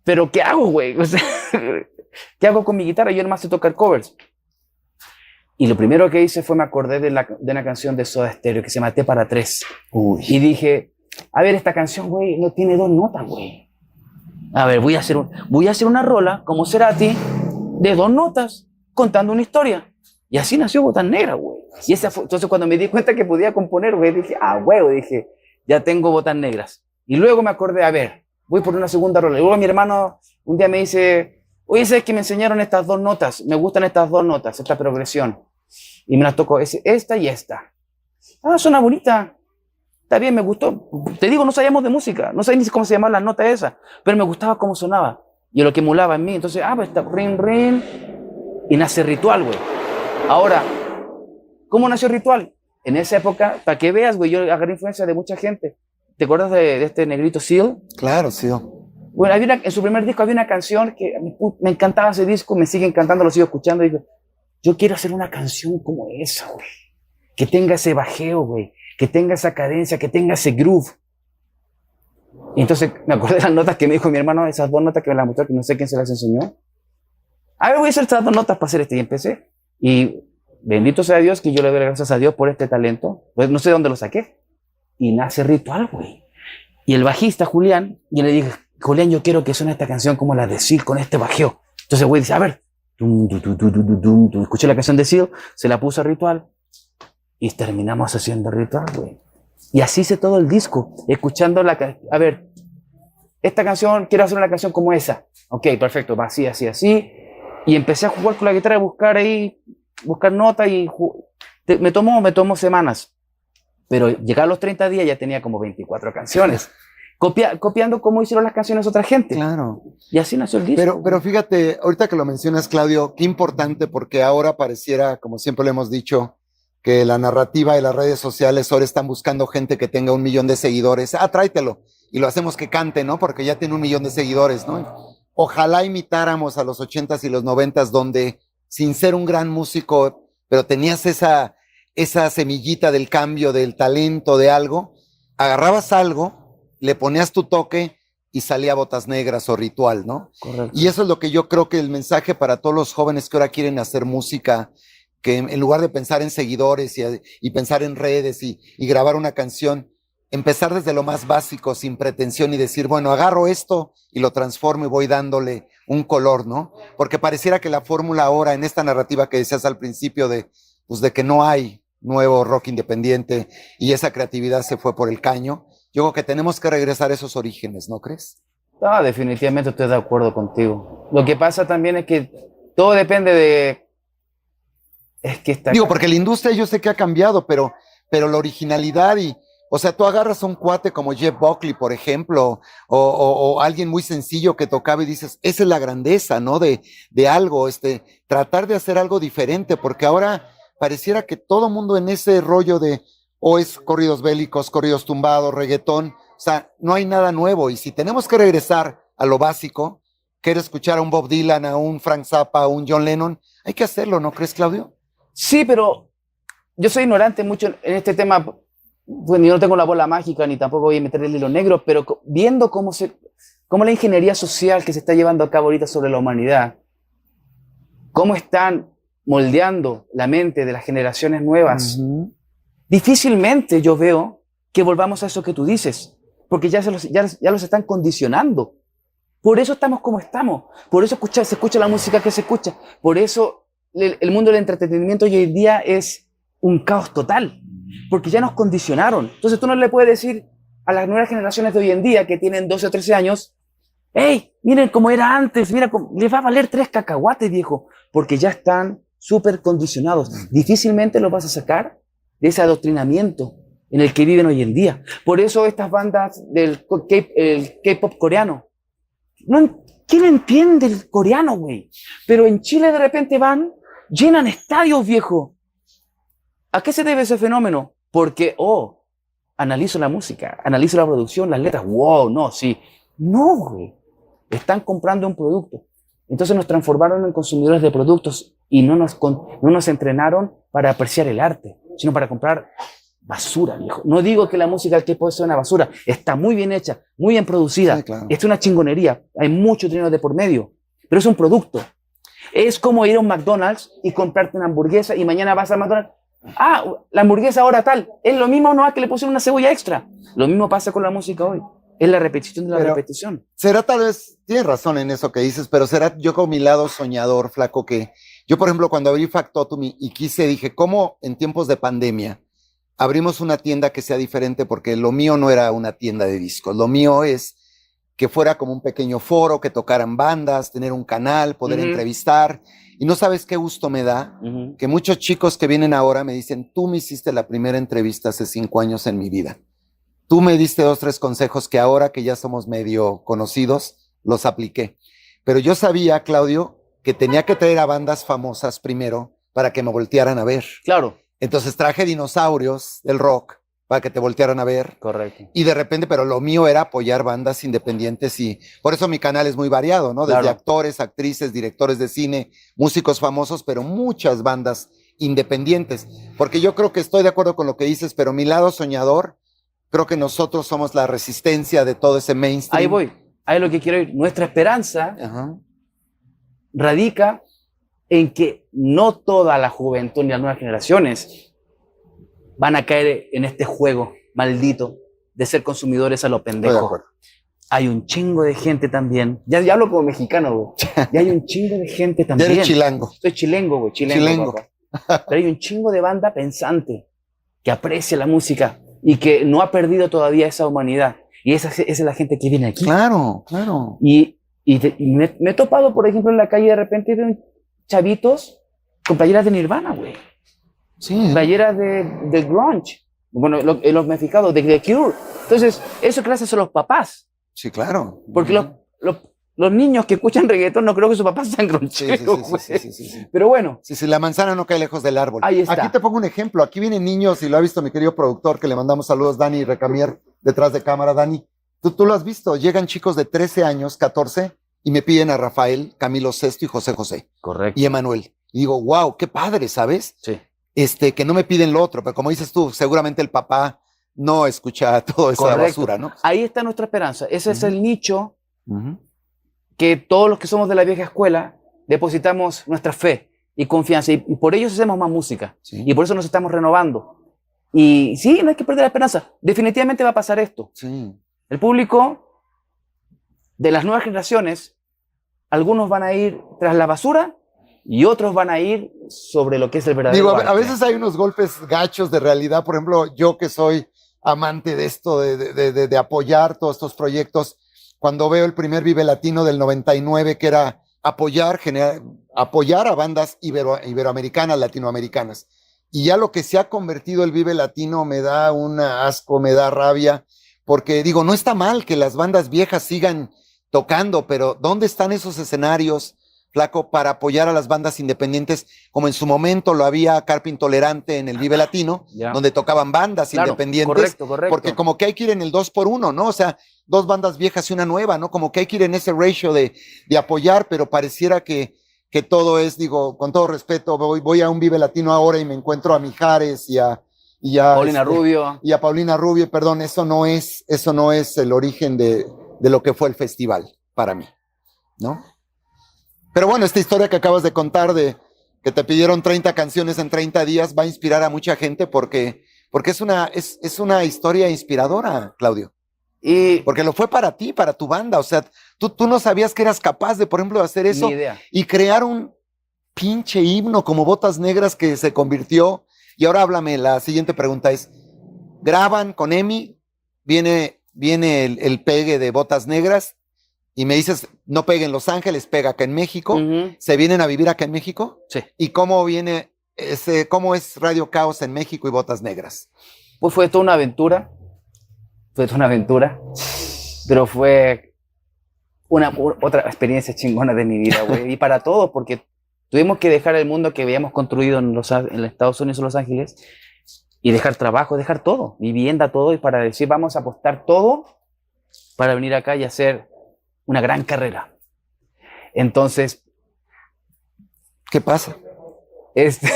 Pero ¿qué hago, güey? O sea, ¿qué hago con mi guitarra? Yo nomás sé tocar covers. Y lo primero que hice fue me acordé de una canción de Soda Stereo que se llama T para 3. Y dije, a ver, esta canción, güey, no tiene 2 notas, güey. A ver, voy a hacer una rola como Cerati de 2 notas contando una historia. Y así nació Botas Negras, güey. Y entonces cuando me di cuenta que podía componer, güey, dije, güey, dije, ya tengo Botas Negras. Y luego me acordé, a ver, voy por una segunda rola. Y luego mi hermano un día me dice, oye, ¿sabes que me enseñaron estas 2 notas? Me gustan estas 2 notas, esta progresión. Y me las tocó, esta y esta. Suena bonita. Está bien, me gustó. Te digo, no sabíamos de música, no sabía ni cómo se llamaba la nota esa, pero me gustaba cómo sonaba. Y lo que emulaba en mí. Entonces, pues está rin, rin. Y nace Ritual, güey. Ahora, ¿cómo nació Ritual? En esa época, para que veas, güey, yo agarré influencia de mucha gente. ¿Te acuerdas de este negrito Seal? Claro, Seal. Bueno, en su primer disco había una canción que me encantaba ese disco, me sigue encantando, lo sigo escuchando. Y digo, yo quiero hacer una canción como esa, güey. que tenga ese bajeo, güey, que tenga esa cadencia, que tenga ese groove. Y entonces me acordé de las notas que me dijo mi hermano, esas 2 notas que me las mostró, que no sé quién se las enseñó. A ver, voy a hacer estas 2 notas para hacer y empecé. Y bendito sea Dios que yo le doy gracias a Dios por este talento. Pues no sé de dónde lo saqué. Y nace Ritual, güey. Y el bajista, Julián, yo le dije, Julián, yo quiero que suene esta canción como la de Seal con este bajeo. Entonces el güey dice, a ver, escuché la canción de Seal, se la puso a Ritual y terminamos haciendo Ritual, güey. Y así hice todo el disco, escuchando a ver, esta canción, quiero hacer una canción como esa. Ok, perfecto, va así, así, así. Y empecé a jugar con la guitarra, buscar notas y me tomó semanas. Pero llegar a los 30 días ya tenía como 24 canciones. Copiando cómo hicieron las canciones otra gente. Claro. Y así nació el disco. Pero fíjate, ahorita que lo mencionas, Claudio, qué importante, porque ahora pareciera, como siempre le hemos dicho, que la narrativa de las redes sociales ahora están buscando gente que tenga 1 millón de seguidores. Ah, tráetelo. Y lo hacemos que cante, ¿no? Porque ya tiene 1 millón de seguidores, ¿no? Ojalá imitáramos a los 80s y los 90s, donde sin ser un gran músico, pero tenías esa semillita del cambio, del talento, de algo, agarrabas algo, le ponías tu toque y salía Botas Negras o Ritual, ¿no? Correcto. Y eso es lo que yo creo que el mensaje para todos los jóvenes que ahora quieren hacer música, que en lugar de pensar en seguidores y pensar en redes y grabar una canción, empezar desde lo más básico, sin pretensión y decir, bueno, agarro esto y lo transformo y voy dándole un color, ¿no? Porque pareciera que la fórmula ahora, en esta narrativa que decías al principio pues de que no hay nuevo rock independiente y esa creatividad se fue por el caño, yo creo que tenemos que regresar a esos orígenes, ¿no crees? No, definitivamente estoy de acuerdo contigo. Lo que pasa también es que todo depende de... Es que está... Digo, porque la industria yo sé que ha cambiado, pero la originalidad o sea, tú agarras a un cuate como Jeff Buckley, por ejemplo, o alguien muy sencillo que tocaba y dices, esa es la grandeza, ¿no? De algo, tratar de hacer algo diferente, porque ahora pareciera que todo mundo en ese rollo o es corridos bélicos, corridos tumbados, reggaetón, o sea, no hay nada nuevo, y si tenemos que regresar a lo básico, quiero escuchar a un Bob Dylan, a un Frank Zappa, a un John Lennon, hay que hacerlo, ¿no crees, Claudio? Sí, pero yo soy ignorante mucho en este tema. Bueno, yo no tengo la bola mágica ni tampoco voy a meter el hilo negro, pero viendo cómo la ingeniería social que se está llevando a cabo ahorita sobre la humanidad, cómo están moldeando la mente de las generaciones nuevas, difícilmente yo veo que volvamos a eso que tú dices, porque ya los están condicionando. Por eso estamos como estamos, por eso se escucha la música que se escucha, por eso el mundo del entretenimiento hoy en día es un caos total, porque ya nos condicionaron. Entonces tú no le puedes decir a las nuevas generaciones de hoy en día que tienen 12 o 13 años, hey, miren cómo era antes, mira, les va a valer 3 cacahuates, viejo, porque ya están súper condicionados. Difícilmente los vas a sacar de ese adoctrinamiento en el que viven hoy en día. Por eso estas bandas del K-pop coreano, ¿quién entiende el coreano, güey? Pero en Chile de repente llenan estadios, viejo. ¿A qué se debe ese fenómeno? Porque, analizo la música, analizo la producción, las letras, wow, no, sí. No, güey. Están comprando un producto. Entonces nos transformaron en consumidores de productos y no nos entrenaron para apreciar el arte, sino para comprar basura, viejo. No digo que la música del K-pop sea una basura. Está muy bien hecha, muy bien producida. Sí, claro. Es una chingonería. Hay mucho dinero de por medio, pero es un producto. Es como ir a un McDonald's y comprarte una hamburguesa y mañana vas a McDonald's. Ah, la hamburguesa ahora tal. Es lo mismo, no, que le pusieron una cebolla extra. Lo mismo pasa con la música hoy. Es la repetición de la repetición. Será tal vez, tienes razón en eso que dices, pero será yo con mi lado soñador, flaco, que yo, por ejemplo, cuando abrí Factotum y dije, ¿cómo en tiempos de pandemia abrimos una tienda que sea diferente? Porque lo mío no era una tienda de discos, lo mío es que fuera como un pequeño foro, que tocaran bandas, tener un canal, poder entrevistar. Y no sabes qué gusto me da que muchos chicos que vienen ahora me dicen, tú me hiciste la primera entrevista hace 5 años en mi vida. Tú me diste 2, 3 consejos que ahora que ya somos medio conocidos, los apliqué. Pero yo sabía, Claudio, que tenía que traer a bandas famosas primero para que me voltearan a ver. Claro. Entonces traje dinosaurios del rock para que te voltearan a ver. Correcto. Y de repente, pero lo mío era apoyar bandas independientes y por eso mi canal es muy variado, ¿no? Desde actores, actrices, directores de cine, músicos famosos, pero muchas bandas independientes, porque yo creo que estoy de acuerdo con lo que dices, pero mi lado soñador, creo que nosotros somos la resistencia de todo ese mainstream. Ahí voy, ahí es lo que quiero ir. Nuestra esperanza Ajá. radica en que no toda la juventud ni las nuevas generaciones van a caer en este juego maldito de ser consumidores a lo Estoy de pendejo. acuerdo. Hay un chingo de gente también. Ya hablo como mexicano, güey. Y hay un chingo de gente Ya también. eres chilango. Soy chilengo, güey. Chilengo. Papá. Pero hay un chingo de banda pensante que aprecia la música y que no ha perdido todavía esa humanidad. Y esa es la gente que viene aquí. Claro, claro. Y me he topado, por ejemplo, en la calle de repente veo chavitos con playeras de Nirvana, güey. Sí. Playeras de grunge. Bueno, los mexicanos, de The Cure. Entonces, eso clases son los papás. Sí, claro. Porque los niños que escuchan reggaetón no creo que sus papás sean Sí, groncheros, sí, sí, sí, sí. Pero bueno, Sí, sí, la manzana no cae lejos del árbol. Ahí está. Aquí te pongo un ejemplo. Aquí vienen niños, y lo ha visto mi querido productor, que le mandamos saludos, Dani Recamier, detrás de cámara. Dani, tú lo has visto. Llegan chicos de 13 años, 14, y me piden a Rafael, Camilo Sesto y José José. correcto. Y Emanuel. Y digo, wow, qué padre, ¿sabes? Sí. Que no me piden lo otro, pero como dices tú, seguramente el papá no escucha toda esa Correcto. basura, ¿no? Ahí está nuestra esperanza. Ese es Ujú. el nicho que todos los que somos de la vieja escuela depositamos nuestra fe y confianza. Y por ello hacemos más música. Sí. Y por eso nos estamos renovando. Y sí, no hay que perder la esperanza. Definitivamente va a pasar esto. Sí. El público de las nuevas generaciones, algunos van a ir tras la basura y otros van a ir sobre lo que es el verdadero Digo, a arte. veces hay unos golpes gachos de realidad. Por ejemplo, yo que soy amante de esto, de apoyar todos estos proyectos, cuando veo el primer Vive Latino del 99, que era apoyar a bandas iberoamericanas, latinoamericanas. Y ya lo que se ha convertido el Vive Latino me da un asco, me da rabia, porque digo, no está mal que las bandas viejas sigan tocando, pero ¿dónde están esos escenarios, flaco, para apoyar a las bandas independientes, como en su momento lo había Carpa Intolerante en el Vive Latino, Ya. donde tocaban bandas Claro, independientes? correcto. Porque como que hay que ir en el 2x1, ¿no? O sea, dos bandas viejas y una nueva, ¿no? Como que hay que ir en ese ratio de apoyar, pero pareciera que todo es, digo, con todo respeto, voy a un Vive Latino ahora y me encuentro a Mijares y a Paulina Rubio. y a Paulina Rubio, perdón, eso no es el origen de lo que fue el festival para mí, ¿no? Pero bueno, esta historia que acabas de contar de que te pidieron 30 canciones en 30 días va a inspirar a mucha gente porque es una historia inspiradora, Claudio. Y Porque lo fue para ti, para tu banda. O sea, tú no sabías que eras capaz de, por ejemplo, de hacer eso ni idea. y crear un pinche himno como Botas Negras que se convirtió. Y ahora háblame, la siguiente pregunta es, graban con Emi, viene el pegue de Botas Negras y me dices, no pega en Los Ángeles, pega acá en México. Ujú. ¿Se vienen a vivir acá en México? Sí. ¿Y cómo es Radio Caos en México y Botas Negras? Pues fue toda una aventura. Pero fue otra experiencia chingona de mi vida, güey. Y para todos, porque tuvimos que dejar el mundo que habíamos construido en Estados Unidos, en Los Ángeles, y dejar trabajo, dejar todo, vivienda, todo, y para decir, vamos a apostar todo para venir acá y hacer una gran carrera. Entonces, ¿Qué pasa? este,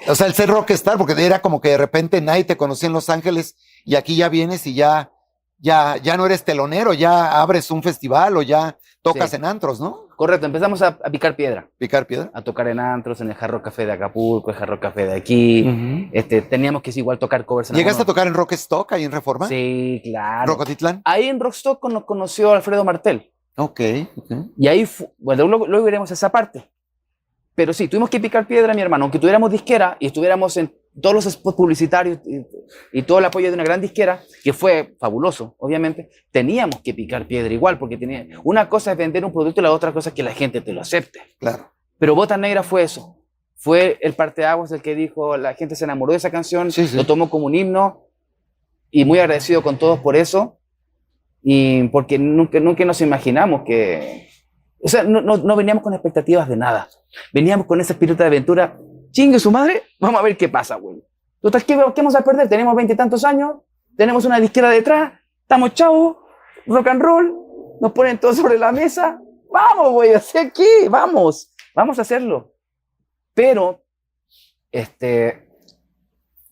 O sea, el ser rockstar, porque era como que de repente nadie te conocía en Los Ángeles y aquí ya vienes y ya no eres telonero, ya abres un festival o ya tocas Sí. en antros, ¿no? correcto, empezamos a picar piedra, Picar piedra. a tocar en antros, en el Jarro Café de Acapulco, el Jarro Café de aquí. Teníamos que igual tocar covers. ¿Llegaste a tocar en Rockstock ahí en Reforma? Sí, claro. ¿Rocotitlán? Ahí en Rockstock nos conoció Alfredo Martel. Ok. Y ahí, bueno, luego veremos esa parte. Pero sí, tuvimos que picar piedra, mi hermano. Aunque tuviéramos disquera y estuviéramos en todos los spots publicitarios y todo el apoyo de una gran disquera, que fue fabuloso, obviamente, teníamos que picar piedra igual, porque una cosa es vender un producto y la otra cosa es que la gente te lo acepte. Claro. Pero Botas Negras fue eso. Fue el parteaguas del que dijo, la gente se enamoró de esa canción, Sí, sí. lo tomó como un himno, y muy agradecido con todos por eso, y porque nunca nos imaginamos que... O sea, no veníamos con expectativas de nada. Veníamos con esa espíritu de aventura. Chingue su madre, vamos a ver qué pasa, güey. Total, ¿qué vamos a perder? Tenemos 20 y tantos años, tenemos una disquera detrás, estamos chavos, rock and roll, nos ponen todo sobre la mesa. Vamos, güey, ¿hacia qué? Vamos a hacerlo. Pero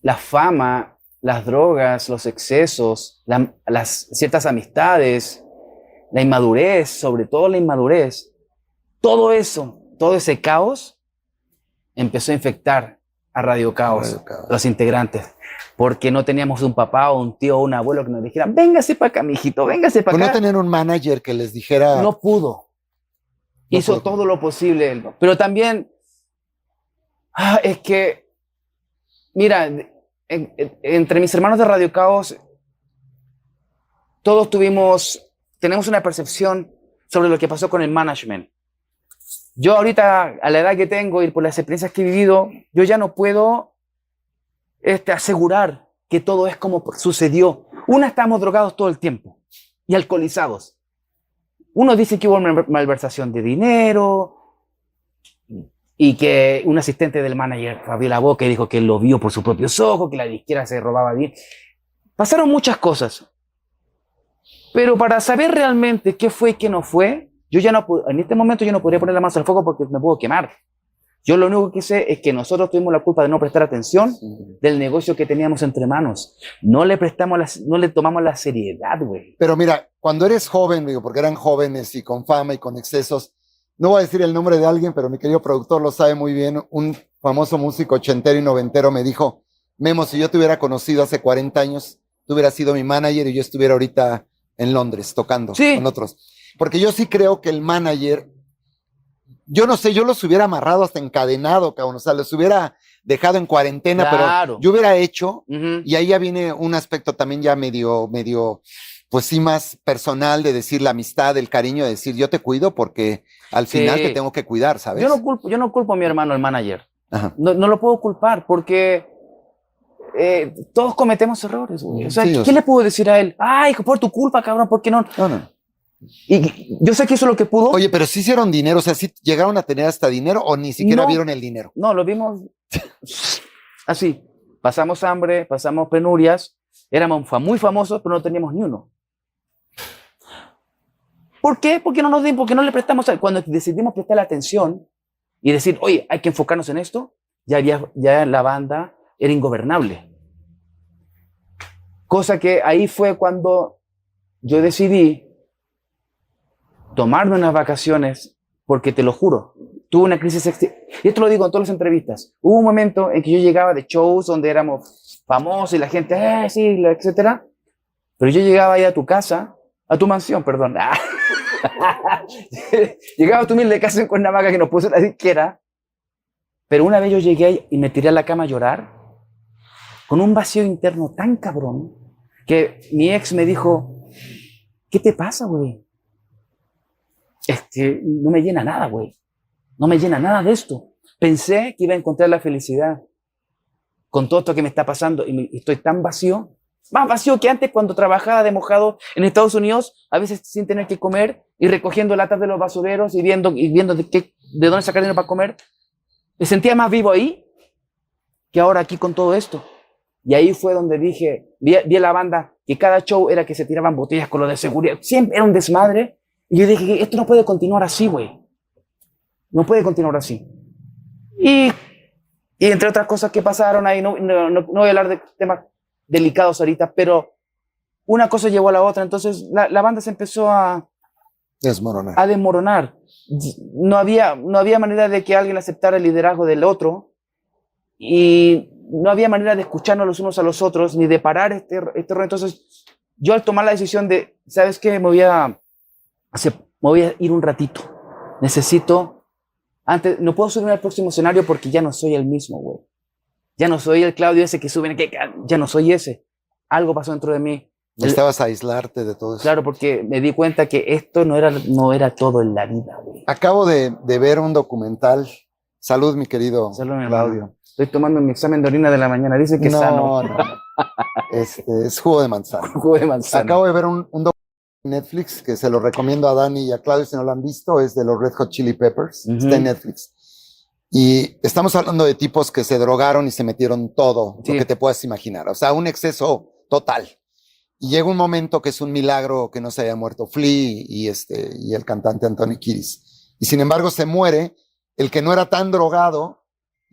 la fama, las drogas, los excesos, las ciertas amistades, la inmadurez, sobre todo la inmadurez, todo eso, todo ese caos empezó a infectar a Radio Caos, los integrantes, porque no teníamos un papá o un tío o un abuelo que nos dijera, véngase para acá, mijito, véngase para acá. No tener un manager que les dijera... No pudo. Hizo todo lo posible, pero también es que, mira, entre mis hermanos de Radio Caos, todos tenemos una percepción sobre lo que pasó con el management. Yo ahorita, a la edad que tengo y por las experiencias que he vivido, yo ya no puedo asegurar que todo es como sucedió. Estamos drogados todo el tiempo y alcoholizados. Uno dice que hubo malversación de dinero y que un asistente del manager abrió la boca y dijo que él lo vio por sus propios ojos, que la disquera se robaba bien. Pasaron muchas cosas. Pero para saber realmente qué fue y qué no fue, en este momento yo no podría poner la mano al fuego porque me puedo quemar. Yo lo único que sé es que nosotros tuvimos la culpa de no prestar atención del negocio que teníamos entre manos. No le tomamos la seriedad, güey. Pero mira, cuando eres joven, digo, porque eran jóvenes y con fama y con excesos, no voy a decir el nombre de alguien, pero mi querido productor lo sabe muy bien, un famoso músico ochentero y noventero me dijo, Memo, si yo te hubiera conocido hace 40 años, tú hubieras sido mi manager y yo estuviera ahorita en Londres tocando con otros. Porque yo sí creo que el manager, yo no sé, yo los hubiera amarrado hasta encadenado, cabrón, o sea, los hubiera dejado en cuarentena, pero yo hubiera hecho, y ahí ya viene un aspecto también ya medio, pues sí, más personal de decir la amistad, el cariño, de decir yo te cuido porque al final te tengo que cuidar, ¿sabes? Yo no culpo a mi hermano, el manager. No lo puedo culpar porque todos cometemos errores, güey. O sea, ¿qué le puedo decir a él? Ay, por tu culpa, cabrón, ¿por qué no? No. Y yo sé que eso es lo que pudo. Oye, pero sí hicieron dinero, o sea, ¿sí llegaron a tener hasta dinero o ni siquiera vieron el dinero? No, lo vimos así. Pasamos hambre, pasamos penurias, éramos muy famosos, pero no teníamos ni uno. ¿Por qué? Porque no le prestamos, cuando decidimos prestar la atención y decir, oye, hay que enfocarnos en esto, ya la banda era ingobernable. Cosa que ahí fue cuando yo decidí tomarme unas vacaciones, porque te lo juro, tuve una crisis y esto lo digo en todas las entrevistas. Hubo un momento en que yo llegaba de shows donde éramos famosos y la gente, sí, etcétera, pero yo llegaba ahí a tu casa, a tu mansión, perdón. Llegaba a tu humilde casa en Cuernavaca que nos puso la disquera, pero una vez yo llegué ahí y me tiré a la cama a llorar, con un vacío interno tan cabrón, que mi ex me dijo, ¿qué te pasa, güey? No me llena nada, güey. No me llena nada de esto. Pensé que iba a encontrar la felicidad con todo esto que me está pasando y estoy tan vacío, más vacío que antes cuando trabajaba de mojado en Estados Unidos, a veces sin tener que comer y recogiendo latas de los basureros y viendo de dónde sacar dinero para comer. Me sentía más vivo ahí que ahora aquí con todo esto. Y ahí fue donde dije, vi a la banda que cada show era que se tiraban botellas con lo de seguridad. Siempre era un desmadre. Y yo dije, esto no puede continuar así, güey. No puede continuar así. Y entre otras cosas que pasaron ahí, no voy a hablar de temas delicados ahorita, pero una cosa llevó a la otra. Entonces la banda se empezó a desmoronar. No había manera de que alguien aceptara el liderazgo del otro y no había manera de escucharnos los unos a los otros ni de parar este error. Entonces yo al tomar la decisión de, ¿sabes qué? Me voy a ir un ratito. No puedo subirme al próximo escenario porque ya no soy el mismo, güey. Ya no soy el Claudio ese que sube, ya no soy ese. Algo pasó dentro de mí. Necesitabas aislarte de todo eso. Claro, porque me di cuenta que esto no era todo en la vida, güey. Acabo de ver un documental. Salud, mi querido Salud, Claudio. Estoy tomando mi examen de orina de la mañana. Dice que sano. No. Es jugo de manzana. Jugo de manzana. Acabo de ver un documental en Netflix que se lo recomiendo a Dani y a Claudio si no lo han visto. Es de los Red Hot Chili Peppers. Está en Netflix. Y estamos hablando de tipos que se drogaron y se metieron todo lo que te puedas imaginar. O sea, un exceso total. Y llega un momento que es un milagro que no se haya muerto Flea y el cantante Anthony Kiedis. Y sin embargo se muere el que no era tan drogado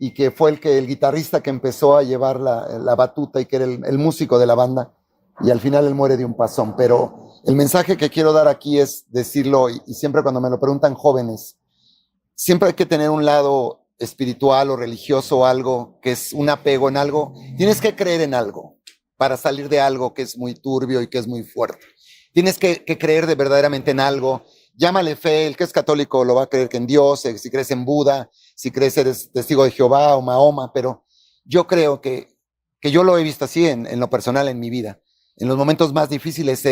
y que fue el guitarrista que empezó a llevar la batuta y que era el músico de la banda, y al final él muere de un pasón. Pero el mensaje que quiero dar aquí es decirlo, y siempre cuando me lo preguntan jóvenes, siempre hay que tener un lado espiritual o religioso o algo que es un apego en algo. Tienes que creer en algo para salir de algo que es muy turbio y que es muy fuerte. Tienes que creer de verdaderamente en algo. Llámale fe, el que es católico lo va a creer que en Dios, si crees en Buda, si crees eres testigo de Jehová o Mahoma, pero yo creo que yo lo he visto así en lo personal en mi vida. En los momentos más difíciles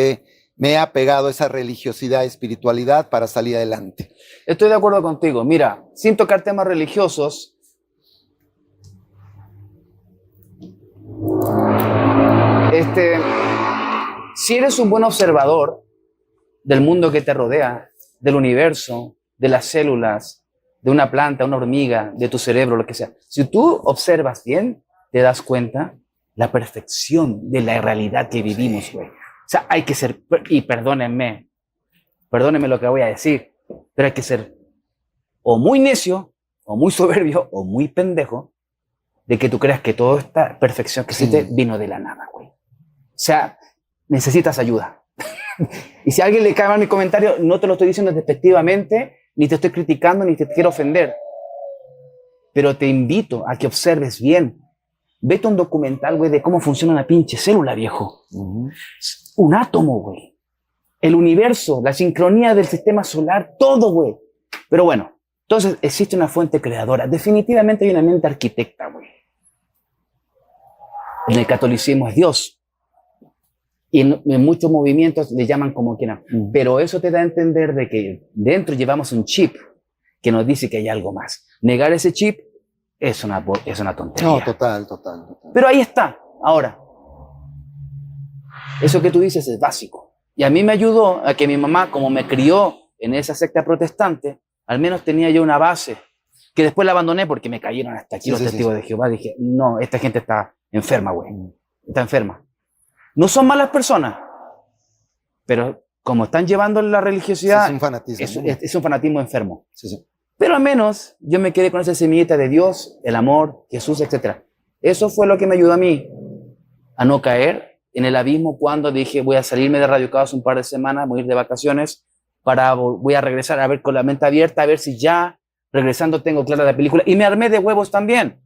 me he apegado a esa religiosidad, espiritualidad para salir adelante. Estoy de acuerdo contigo. Mira, sin tocar temas religiosos, si eres un buen observador del mundo que te rodea, del universo, de las células, de una planta, una hormiga, de tu cerebro, lo que sea, si tú observas bien, te das cuenta la perfección de la realidad que vivimos, güey. O sea, hay que ser, y perdónenme lo que voy a decir, pero hay que ser o muy necio, o muy soberbio, o muy pendejo, de que tú creas que toda esta perfección que existe vino de la nada, güey. O sea, necesitas ayuda. Y si a alguien le cae mal mi comentario, no te lo estoy diciendo despectivamente, ni te estoy criticando, ni te quiero ofender. Pero te invito a que observes bien. Vete a un documental, güey, de cómo funciona una pinche célula, viejo. Un átomo, güey. El universo, la sincronía del sistema solar, todo, güey. Pero bueno, entonces existe una fuente creadora. Definitivamente hay una mente arquitecta, güey. En el catolicismo es Dios. Y en muchos movimientos le llaman como quieran. Pero eso te da a entender de que dentro llevamos un chip que nos dice que hay algo más. Negar ese chip es una tontería. No, total. Pero ahí está. Ahora, eso que tú dices es básico. Y a mí me ayudó a que mi mamá, como me crió en esa secta protestante, al menos tenía yo una base, que después la abandoné porque me cayeron hasta aquí los testigos de Jehová. Dije, no, esta gente está enferma, güey. Está enferma. No son malas personas, pero como están llevando la religiosidad, es un fanatismo. Es un fanatismo enfermo. Sí. Pero al menos yo me quedé con esa semillita de Dios, el amor, Jesús, etc. Eso fue lo que me ayudó a mí a no caer en el abismo cuando dije voy a salirme de Radio Caos un par de semanas, voy a ir de vacaciones, voy a regresar a ver con la mente abierta, a ver si ya regresando tengo clara la película. Y me armé de huevos también,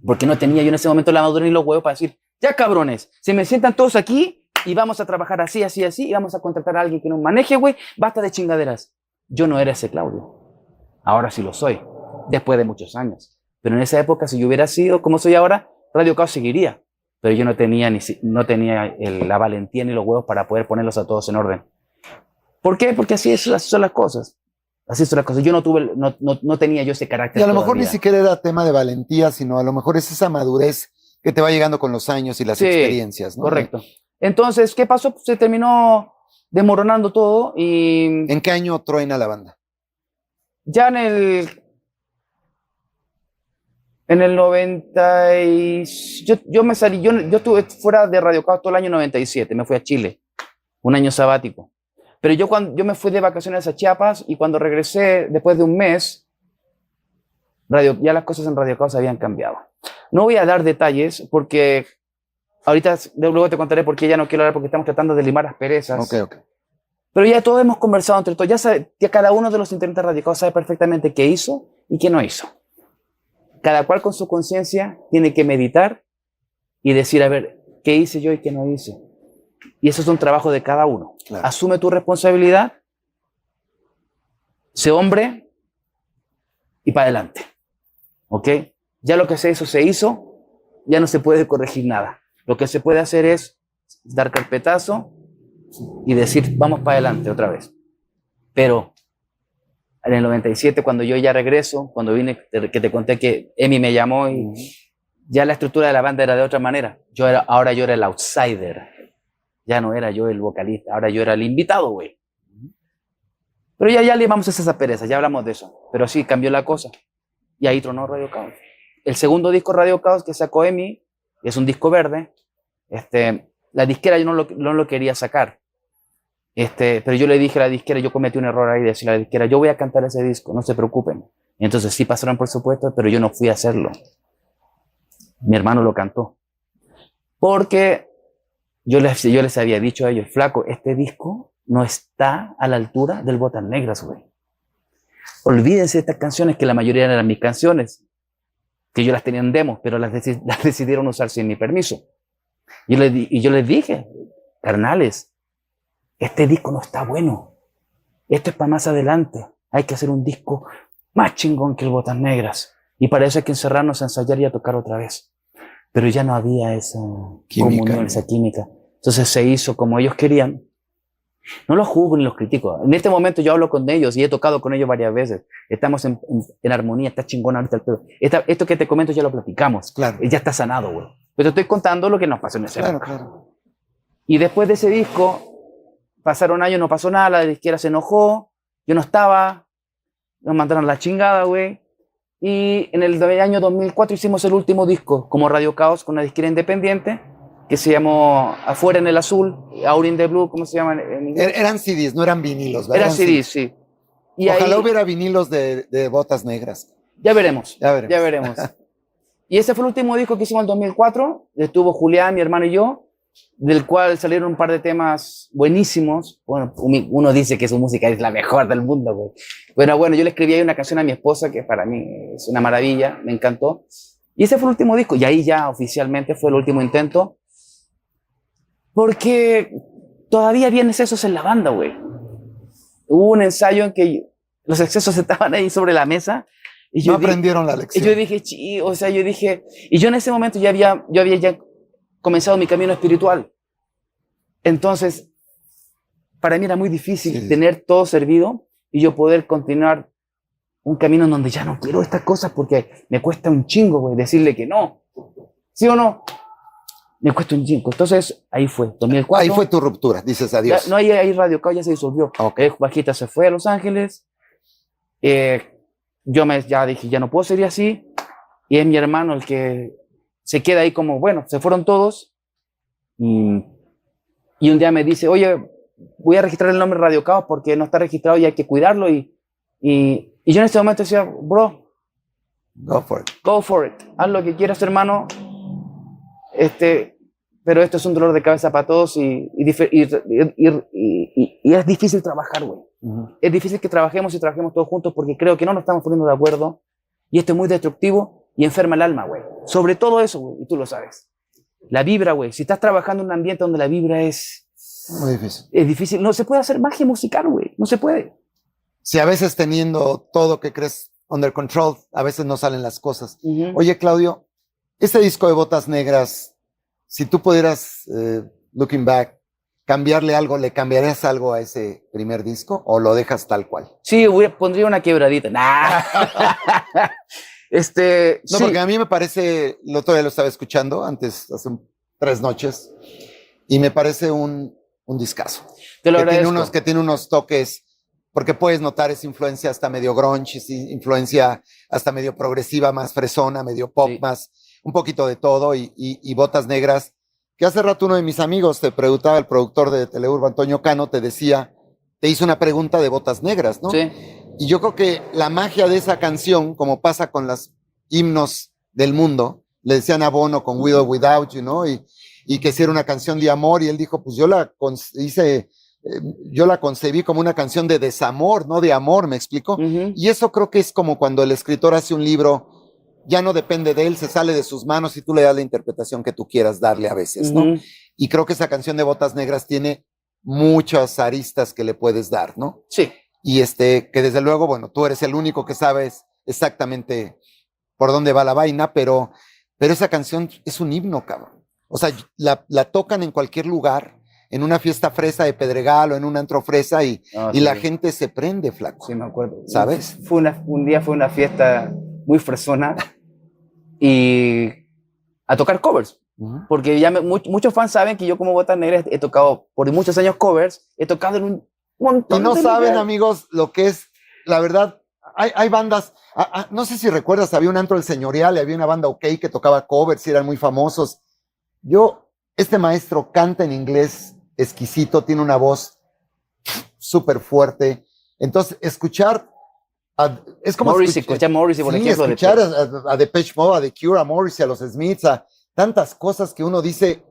porque no tenía yo en ese momento la madurez ni los huevos para decir, ya cabrones, se me sientan todos aquí y vamos a trabajar así, y vamos a contratar a alguien que nos maneje, güey, basta de chingaderas. Yo no era ese Claudio. Ahora sí lo soy, después de muchos años. Pero en esa época, si yo hubiera sido como soy ahora, Radio Caos seguiría. Pero yo no tenía la valentía ni los huevos para poder ponerlos a todos en orden. ¿Por qué? Porque así son las cosas. Así son las cosas. Yo no tenía yo ese carácter. Y a lo mejor ni siquiera era tema de valentía, sino a lo mejor es esa madurez que te va llegando con los años y las experiencias, ¿no? Correcto. Entonces, ¿qué pasó? Pues se terminó desmoronando todo y... ¿En qué año truena la banda? Ya en el 90 yo me salí, yo estuve fuera de Radio Caos todo el año 97, me fui a Chile, un año sabático. Pero yo me fui de vacaciones a Chiapas y cuando regresé, después de un mes, ya las cosas en Radio Caos habían cambiado. No voy a dar detalles porque ahorita luego te contaré por qué ya no quiero hablar porque estamos tratando de limar asperezas. Ok. Pero ya todos hemos conversado entre todos. Ya cada uno de los integrantes radicados sabe perfectamente qué hizo y qué no hizo. Cada cual con su conciencia tiene que meditar y decir, a ver, ¿qué hice yo y qué no hice? Y eso es un trabajo de cada uno. Claro. Asume tu responsabilidad, sé hombre y para adelante. ¿Ok? Ya lo que se hizo, ya no se puede corregir nada. Lo que se puede hacer es dar carpetazo y decir, vamos para adelante otra vez. Pero en el 97, cuando yo ya regreso, cuando vine, que te conté que Emi me llamó y ya la estructura de la banda era de otra manera. Ahora yo era el outsider. Ya no era yo el vocalista, ahora yo era el invitado, güey. Pero ya le vamos a esa pereza, ya hablamos de eso. Pero sí, cambió la cosa. Y ahí tronó Radio Caos. El segundo disco Radio Caos que sacó Emi, es un disco verde. La disquera yo no lo quería sacar. Pero yo le dije a la disquera, yo cometí un error ahí de decirle a la disquera, yo voy a cantar ese disco, no se preocupen. Entonces sí pasaron por supuesto, pero yo no fui a hacerlo. Mi hermano lo cantó. Porque yo les había dicho a ellos, flaco, este disco no está a la altura del Botas Negras, güey. Olvídense de estas canciones, que la mayoría eran mis canciones, que yo las tenía en demos, pero las decidieron usar sin mi permiso. Y yo les dije, carnales, este disco no está bueno. Esto es para más adelante. Hay que hacer un disco más chingón que el Botas Negras. Y para eso hay que encerrarnos a ensayar y a tocar otra vez. Pero ya no había esa comunión, esa química. Entonces se hizo como ellos querían. No los juzgo ni los critico. En este momento yo hablo con ellos y he tocado con ellos varias veces. Estamos en armonía, está chingón ahorita el pedo. Esto que te comento ya lo platicamos. Claro. Ya está sanado, güey. Pero te estoy contando lo que nos pasó en ese Claro, época. claro. Y después de ese disco, pasaron años, no pasó nada, la disquera se enojó, yo no estaba, nos mandaron a la chingada, güey. Y en el año 2004 hicimos el último disco como Radio Caos con una disquera independiente que se llamó Afuera en el Azul, Out in the Blue, ¿cómo se llama en inglés? Eran CDs, no eran vinilos, ¿verdad? Eran CDs, sí. Y Ojalá ahí, hubiera vinilos de Botas Negras. ya veremos, Ya veremos. ya veremos. Y ese fue el último disco que hicimos en el 2004, estuvo Julián, mi hermano y yo, del cual salieron un par de temas buenísimos. Bueno, uno dice que su música es la mejor del mundo, güey. Pero bueno, yo le escribí ahí una canción a mi esposa, que para mí es una maravilla, me encantó. Y ese fue el último disco, y ahí ya oficialmente fue el último intento, porque todavía había excesos en la banda, güey. Hubo un ensayo en que los excesos estaban ahí sobre la mesa, y No aprendieron la lección. y yo dije, y yo en ese momento yo había ya comenzado mi camino espiritual. Entonces, para mí era muy difícil tener todo servido y yo poder continuar un camino en donde ya no quiero estas cosas porque me cuesta un chingo, güey, decirle que no. ¿Sí o no? Me cuesta un chingo. Entonces, ahí fue, 2004. Ahí fue tu ruptura, dices adiós. Ya, no, ahí Radio Caos ya se disolvió. Okay. Bajita se fue a Los Ángeles. Yo ya dije, ya no puedo seguir así. Y es mi hermano el que se queda ahí como, bueno, se fueron todos. Y un día me dice, oye, voy a registrar el nombre Radio Caos porque no está registrado y hay que cuidarlo. Y yo en ese momento decía, bro, go for it. Go for it. Haz lo que quieras, hermano. Pero esto es un dolor de cabeza para todos y es difícil trabajar, güey. Uh-huh. Es difícil que trabajemos y trabajemos todos juntos porque creo que no nos estamos poniendo de acuerdo y esto es muy destructivo y enferma el alma, güey. Sobre todo eso, güey, y tú lo sabes. La vibra, güey. Si estás trabajando en un ambiente donde la vibra es... Muy difícil. Es difícil. No se puede hacer magia musical, güey. No se puede. Si a veces teniendo todo que crees under control, a veces no salen las cosas. Uh-huh. Oye, Claudio, este disco de Botas Negras, si tú pudieras, looking back, cambiarle algo, ¿le cambiarías algo a ese primer disco o lo dejas tal cual? Sí, pondría una quebradita. Nah. No, sí. porque a mí me parece, el otro día lo estaba escuchando, hace 3 noches, y me parece un discazo. Te lo agradezco. Que tiene unos toques, porque puedes notar esa influencia hasta medio grunge, influencia hasta medio progresiva, más fresona, medio pop, sí. Más un poquito de todo, y Botas Negras, que hace rato uno de mis amigos te preguntaba, el productor de Teleurban, Antonio Cano, te hizo una pregunta de Botas Negras, ¿no? Sí. Y yo creo que la magia de esa canción, como pasa con los himnos del mundo, le decían a Bono con With or Without You, ¿no? Y que si era una canción de amor, y él dijo, pues yo la concebí como una canción de desamor, no de amor, ¿me explico? Uh-huh. Y eso creo que es como cuando el escritor hace un libro, ya no depende de él, se sale de sus manos y tú le das la interpretación que tú quieras darle a veces, ¿no? Uh-huh. Y creo que esa canción de Botas Negras tiene muchas aristas que le puedes dar, ¿no? Sí. Y que desde luego, bueno, tú eres el único que sabes exactamente por dónde va la vaina, pero esa canción es un himno, cabrón. O sea, la tocan en cualquier lugar, en una fiesta fresa de Pedregal o en un antro fresa y la gente se prende, flaco. Sí, me acuerdo. ¿Sabes? Un día fue una fiesta muy fresona y a tocar covers. Uh-huh. Porque ya muchos fans saben que yo como Botas Negras he tocado por muchos años covers, he tocado en un montón y no de saben, lugares. Amigos, lo que es, la verdad, hay bandas, no sé si recuerdas, había un antro del Señorial y había una banda OK que tocaba covers y eran muy famosos. Este maestro canta en inglés exquisito, tiene una voz súper fuerte. Entonces, escuchar Es como Morrissey, escuchar Morrissey, por sí, ejemplo. escuchar a Depeche Mode, a The Cure, a Morrissey, a los Smiths, a tantas cosas que uno dice,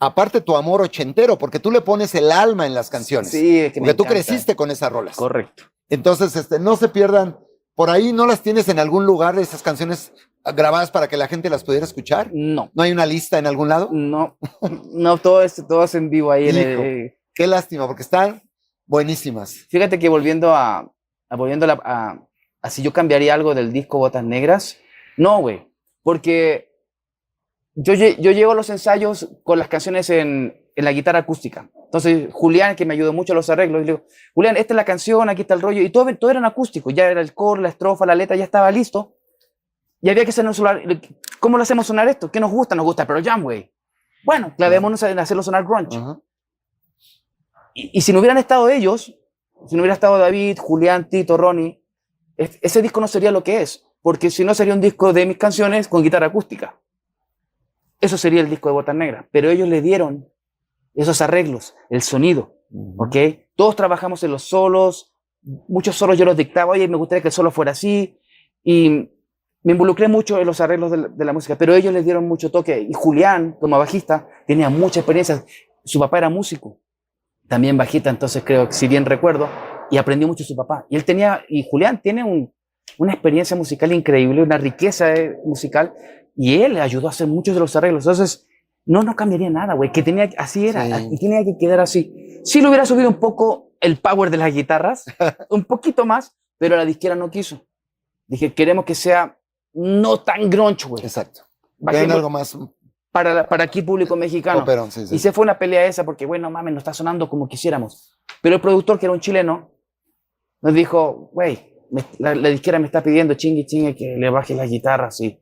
aparte tu amor ochentero, porque tú le pones el alma en las canciones. Sí, es que me porque tú encanta. creciste con esas rolas. Correcto. Entonces, no se pierdan. Por ahí no las tienes en algún lugar, esas canciones grabadas para que la gente las pudiera escuchar. No, ¿No hay una lista en algún lado? no, no, todo es en vivo ahí. Hijo. Qué lástima, porque están buenísimas. Fíjate que volviendo a si yo cambiaría algo del disco Botas Negras, no, güey, porque yo llego a los ensayos con las canciones en la guitarra acústica. Entonces, Julián, que me ayudó mucho a los arreglos, y le digo, Julián, esta es la canción, aquí está el rollo, y todo era en acústico, ya era el coro, la estrofa, la letra, ya estaba listo, y había que hacernos sonar. ¿Cómo lo hacemos sonar esto? ¿Qué nos gusta? Nos gusta Pearl Jam, güey. Bueno, clavémonos en hacerlo sonar grunge. Ajá. Y si no hubieran estado ellos, si no hubiera estado David, Julián, Tito, Ronnie, ese disco no sería lo que es, porque si no sería un disco de mis canciones con guitarra acústica. Eso sería el disco de Botas Negras, pero ellos le dieron esos arreglos, el sonido, ¿ok? Todos trabajamos en los solos, muchos solos yo los dictaba, oye, me gustaría que el solo fuera así, y me involucré mucho en los arreglos de la música, pero ellos les dieron mucho toque, y Julián, como bajista, tenía mucha experiencia, su papá era músico, también bajista, entonces creo que, si bien recuerdo, y aprendió mucho su papá, y Julián tiene una experiencia musical increíble, una riqueza musical, y él le ayudó a hacer muchos de los arreglos, entonces no cambiaría nada, güey, así era, Sí. y tenía que quedar así. Sí le hubiera subido un poco el power de las guitarras, un poquito más, pero la disquera no quiso. Dije, queremos que sea no tan grunge, güey. Exacto. Bajemos Quieren algo más para aquí público mexicano. operón, sí, sí. Y se fue una pelea esa porque, bueno, mames, no está sonando como quisiéramos. Pero el productor, que era un chileno, nos dijo, güey, la disquera me está pidiendo chingue que le baje las guitarras y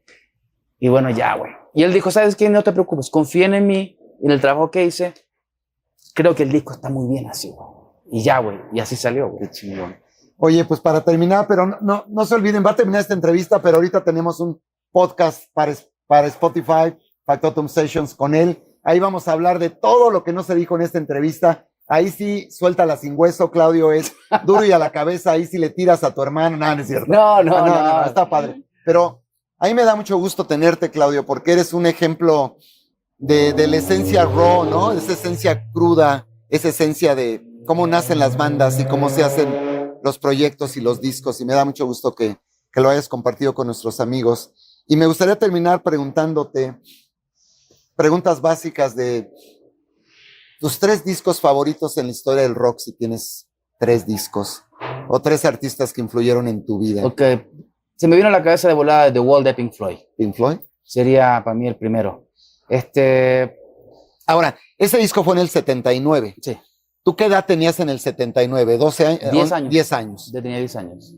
bueno, ya, güey. Y él dijo, ¿sabes qué? No te preocupes, confíen en mí, en el trabajo que hice. Creo que el disco está muy bien así, güey. Y ya, güey. Y así salió, güey. Qué chingón. Oye, pues para terminar, pero no se olviden, va a terminar esta entrevista, pero ahorita tenemos un podcast para Spotify, Factotum Sessions con él. Ahí vamos a hablar de todo lo que no se dijo en esta entrevista. Ahí sí, suéltala sin hueso, Claudio, es duro y a la cabeza. Ahí sí le tiras a tu hermano. No, no es cierto. No. Está padre. Pero a mí me da mucho gusto tenerte, Claudio, porque eres un ejemplo de la esencia raw, ¿no? Esa esencia cruda, esa esencia de cómo nacen las bandas y cómo se hacen los proyectos y los discos. Y me da mucho gusto que lo hayas compartido con nuestros amigos. Y me gustaría terminar preguntándote preguntas básicas de tus 3 discos favoritos en la historia del rock, si tienes 3 discos o 3 artistas que influyeron en tu vida. Ok. Se me vino a la cabeza de volada The Wall de Pink Floyd. Pink Floyd. Sería para mí el primero. Ahora, ese disco fue en el 79. Sí. ¿Tú qué edad tenías en el 79? 12 años. 10 años. 10 años. Yo tenía 10 años.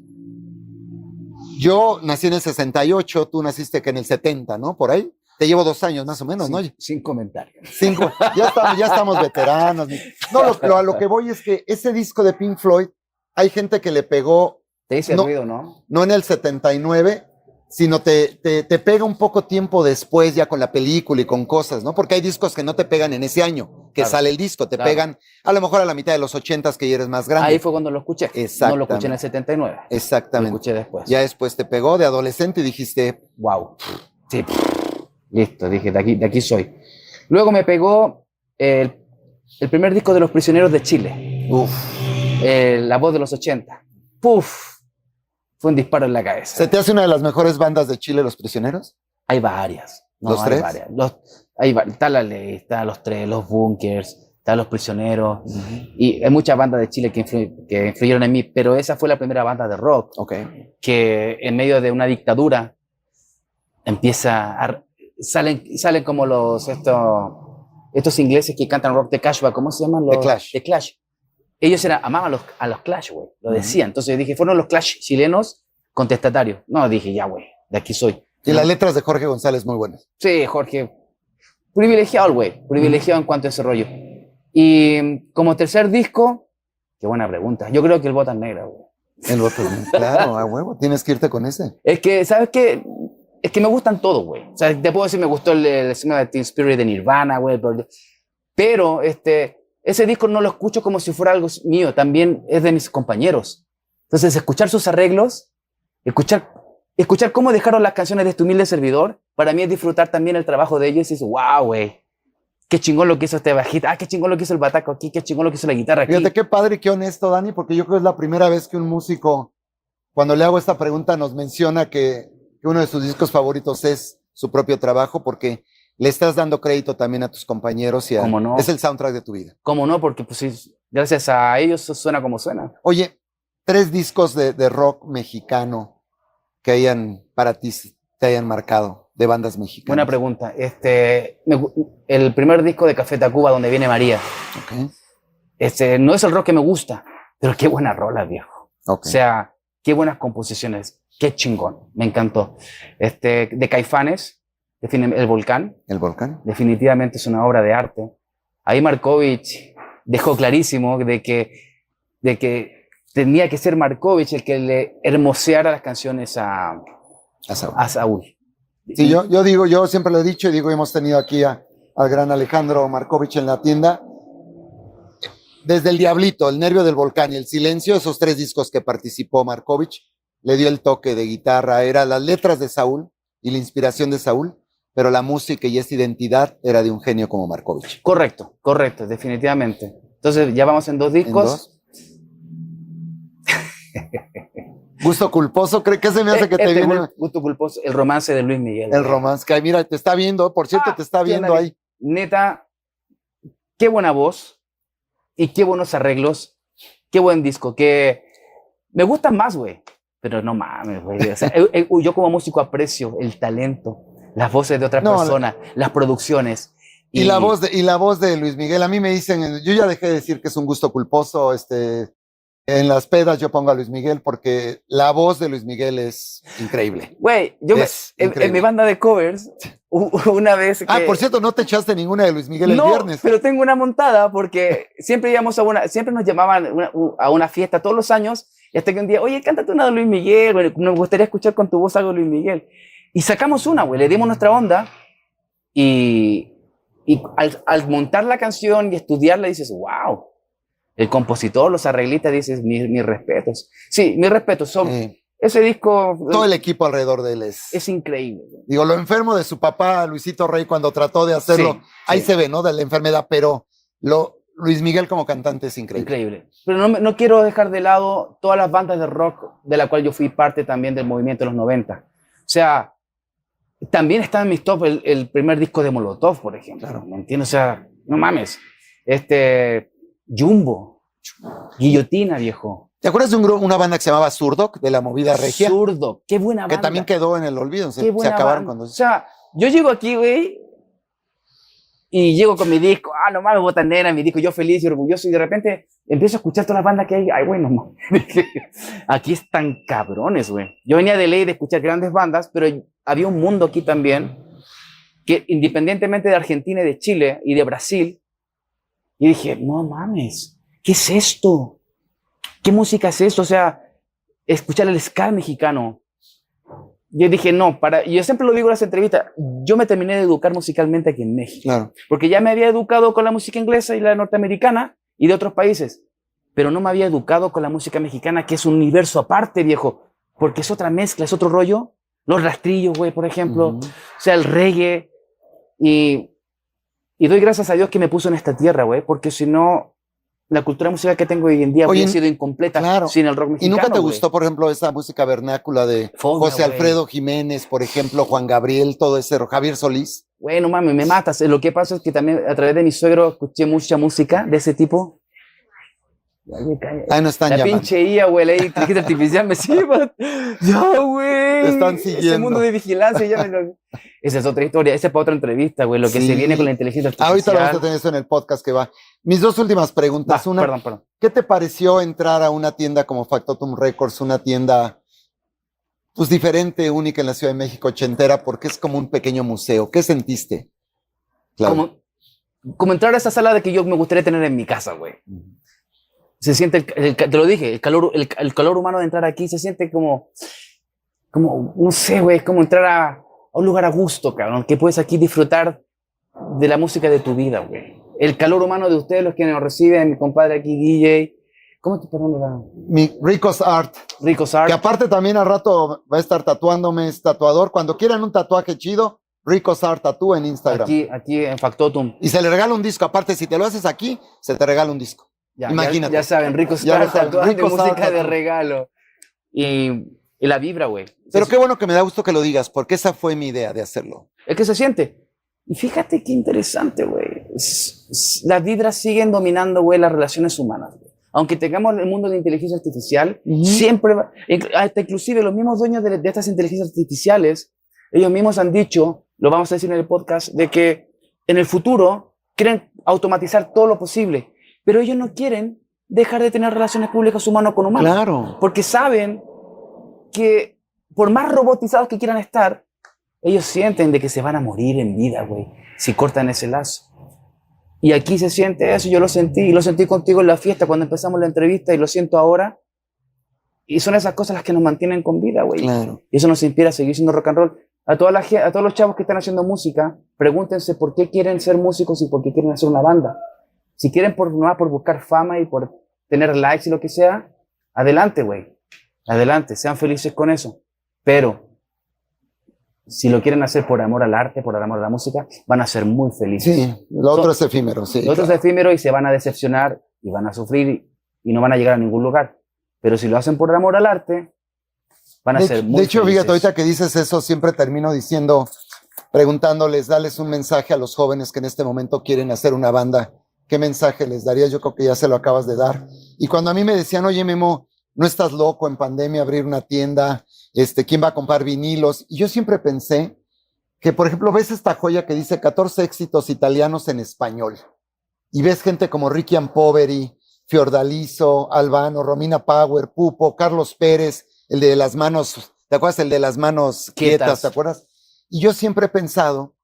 Yo nací en el 68, tú naciste que en el 70, ¿no? Por ahí. Te llevo 2 años más o menos, ¿no? Sin comentarios. 5. Ya estamos veteranos. No, a lo que voy es que ese disco de Pink Floyd, hay gente que le pegó. Te hice ruido, ¿no? No en el 79, sino te pega un poco tiempo después ya con la película y con cosas, ¿no? Porque hay discos que no te pegan en ese año que sale el disco, te pegan a lo mejor a la mitad de los 80s que ya eres más grande. Ahí fue cuando lo escuché. No lo escuché en el 79. Exactamente. Lo escuché después. Ya después te pegó de adolescente y dijiste, wow. Sí. Listo, dije, de aquí soy. Luego me pegó el primer disco de Los Prisioneros de Chile. La Voz de los 80. Puf. Fue un disparo en la cabeza. ¿Se te hace una de las mejores bandas de Chile, Los Prisioneros? Hay varias. ¿Los 3? Está La Ley, está Los 3, Los Bunkers, está Los Prisioneros. Y hay muchas bandas de Chile que influyeron en mí, pero esa fue la primera banda de rock que en medio de una dictadura salen como estos ingleses que cantan rock de Cashback, ¿cómo se llaman? The Clash. The Clash. Ellos amaban a los Clash, güey, lo decían. Entonces dije, fueron los Clash chilenos contestatarios. No, dije, ya, güey, de aquí soy. Y las letras de Jorge González muy buenas. Sí, Jorge, privilegiado, güey, privilegiado en cuanto a ese rollo. Y como tercer disco, qué buena pregunta, yo creo que el Botas Negras, güey. El Botas Negras, claro, a huevo, tienes que irte con ese. Es que, ¿sabes qué? Es que me gustan todos, güey. O sea, te puedo decir, me gustó el de Teen Spirit de Nirvana, güey, pero ese disco no lo escucho como si fuera algo mío, también es de mis compañeros. Entonces, escuchar sus arreglos Escuchar cómo dejaron las canciones de este humilde servidor, para mí es disfrutar también el trabajo de ellos y dices, wow, güey, qué chingón lo que hizo este bajista, qué chingón lo que hizo el bataco aquí, qué chingón lo que hizo la guitarra aquí. Fíjate qué padre y qué honesto, Dani, porque yo creo que es la primera vez que un músico, cuando le hago esta pregunta, nos menciona que uno de sus discos favoritos es su propio trabajo, porque le estás dando crédito también a tus compañeros y ¿Cómo no? Es el soundtrack de tu vida. ¿Cómo no? Porque pues, sí, gracias a ellos suena como suena. Oye, 3 discos de rock mexicano que para ti te hayan marcado, de bandas mexicanas. Buena pregunta. El primer disco de Café Tacuba, donde viene María. Okay. No es el rock que me gusta, pero qué buena rola, viejo. Okay. O sea, qué buenas composiciones, qué chingón, me encantó. De Caifanes, El Volcán. El Volcán. Definitivamente es una obra de arte. Ahí Markovich dejó clarísimo de que tenía que ser Markovich el que le hermoseara las canciones a Saúl. Sí, yo siempre lo he dicho y digo, hemos tenido aquí al gran Alejandro Markovich en la tienda. Desde El Diablito, El Nervio del Volcán y El Silencio, esos 3 discos que participó Markovich, le dio el toque de guitarra, era las letras de Saúl y la inspiración de Saúl, pero la música y esta identidad era de un genio como Markovich. Correcto, definitivamente. Entonces ya vamos en 2 discos. Gusto culposo, ¿cree que se me hace que te viene? Gusto culposo, El Romance de Luis Miguel. El romance, que mira, te está viendo, por cierto, te está viendo ahí. Neta, qué buena voz y qué buenos arreglos, qué buen disco, que me gustan más, güey, pero no mames, güey. O sea, yo como músico aprecio el talento, las voces de otras personas, las producciones. Y la voz de Luis Miguel, a mí me dicen, yo ya dejé de decir que es un gusto culposo, en las pedas yo pongo a Luis Miguel porque la voz de Luis Miguel es increíble. Güey, en mi banda de covers, una vez que... por cierto, no te echaste ninguna de Luis Miguel el viernes. Pero tengo una montada porque siempre nos llamaban a una fiesta todos los años y hasta que un día, oye, cántate una de Luis Miguel, güey, nos gustaría escuchar con tu voz algo de Luis Miguel. Y sacamos una, güey, le dimos nuestra onda y al montar la canción y estudiarla dices, wow. El compositor, los arreglistas, dices, mis respetos. Sí, mis respetos. Ese disco... Todo el equipo alrededor de él es increíble. Digo, lo enfermo de su papá, Luisito Rey, cuando trató de hacerlo, ahí se ve, ¿no? De la enfermedad, pero Luis Miguel como cantante es increíble. Increíble. Pero no quiero dejar de lado todas las bandas de rock de la cual yo fui parte también del movimiento de los 90. O sea, también está en mis top el primer disco de Molotov, por ejemplo. Claro. ¿Me entiendes? O sea, no mames. Jumbo, Guillotina, viejo. ¿Te acuerdas de una banda que se llamaba Zurdok, de la movida regia? Zurdok, qué buena banda. Que también quedó en el olvido, se acabaron cuando... O sea, yo llego aquí, güey, y llego con mi disco, no mames, Botanera, mi disco, yo feliz y orgulloso, y de repente empiezo a escuchar todas las bandas que hay, ay, güey, no mames. Aquí están cabrones, güey. Yo venía de ley de escuchar grandes bandas, pero había un mundo aquí también, que independientemente de Argentina y de Chile y de Brasil, y dije, no mames, ¿qué es esto? ¿Qué música es esto? O sea, escuchar el ska mexicano. Yo dije, no, yo siempre lo digo en las entrevistas, yo me terminé de educar musicalmente aquí en México. Claro. Porque ya me había educado con la música inglesa y la norteamericana y de otros países, pero no me había educado con la música mexicana, que es un universo aparte, viejo, porque es otra mezcla, es otro rollo. Los rastrillos, güey, por ejemplo, o sea, el reggae, y doy gracias a Dios que me puso en esta tierra, güey, porque si no, la cultura musical que tengo hoy en día hubiera sido incompleta sin el rock mexicano. ¿Y nunca te gustó, por ejemplo, esa música vernácula de José Alfredo Jiménez, por ejemplo, Juan Gabriel, todo ese, Javier Solís? Güey, no mames, me matas. Lo que pasa es que también a través de mi suegro escuché mucha música de ese tipo. Ahí no están llamando. La pinche IA, güey, la inteligencia artificial me sigue. Ya, güey. Te están siguiendo. Ese mundo de vigilancia ya Esa es otra historia. Esa es para otra entrevista, güey. Lo que se viene con la inteligencia artificial. Ahorita vamos a tener eso en el podcast que va. Mis 2 últimas preguntas. Perdón. ¿Qué te pareció entrar a una tienda como Factotum Records, una tienda pues diferente, única en la Ciudad de México, ochentera, porque es como un pequeño museo? ¿Qué sentiste? Claro. Como entrar a esa sala de que yo me gustaría tener en mi casa, güey. Se siente, te lo dije, el calor humano de entrar aquí se siente como no sé, güey, es como entrar a un lugar a gusto, cabrón, que puedes aquí disfrutar de la música de tu vida, güey. El calor humano de ustedes, los que nos reciben, mi compadre aquí, DJ, ¿Cómo te perdón? Mi Rico's Art. Rico's Art. Que aparte también al rato va a estar tatuándome, es tatuador. Cuando quieran un tatuaje chido, Rico's Art Tattoo en Instagram. Aquí en Factotum. Y se le regala un disco. Aparte, si te lo haces aquí, se te regala un disco. Imagínate. Ya saben, Rico's Art, tatuaje de música de regalo. Y la vibra, güey. Pero qué bueno que me da gusto que lo digas, porque esa fue mi idea de hacerlo. Es que se siente. Y fíjate qué interesante, güey. Las vibras siguen dominando, güey, las relaciones humanas, güey. Aunque tengamos el mundo de inteligencia artificial, siempre, hasta inclusive los mismos dueños de estas inteligencias artificiales, ellos mismos han dicho, lo vamos a decir en el podcast, de que en el futuro quieren automatizar todo lo posible, pero ellos no quieren dejar de tener relaciones públicas humano con humano. Claro. Porque saben que por más robotizados que quieran estar, ellos sienten de que se van a morir en vida, güey, si cortan ese lazo. Y aquí se siente eso, yo lo sentí contigo en la fiesta cuando empezamos la entrevista y lo siento ahora. Y son esas cosas las que nos mantienen con vida, güey. Claro. Y eso nos inspira a seguir siendo rock and roll. A todos los chavos que están haciendo música, pregúntense por qué quieren ser músicos y por qué quieren hacer una banda. Si quieren por buscar fama y por tener likes y lo que sea, adelante, güey. Adelante, sean felices con eso. Pero si lo quieren hacer por amor al arte, por amor a la música, van a ser muy felices. Sí, lo otro es efímero, sí. Lo otro es efímero y se van a decepcionar y van a sufrir y no van a llegar a ningún lugar. Pero si lo hacen por amor al arte, van a ser muy De hecho, felices. fíjate, ahorita que dices eso, siempre termino diciendo, preguntándoles, dales un mensaje a los jóvenes que en este momento quieren hacer una banda. ¿Qué mensaje les darías? Yo creo que ya se lo acabas de dar. Y cuando a mí me decían, oye, Memo, no estás loco en pandemia abrir una tienda, ¿quién va a comprar vinilos? Y yo siempre pensé que, por ejemplo, ves esta joya que dice 14 éxitos italianos en español. Y ves gente como Ricky Poveri, Fiordaliso, Albano, Romina Power, Pupo, Carlos Pérez, el de las manos, ¿te acuerdas? El de las manos quietas, ¿te acuerdas? Y yo siempre he pensado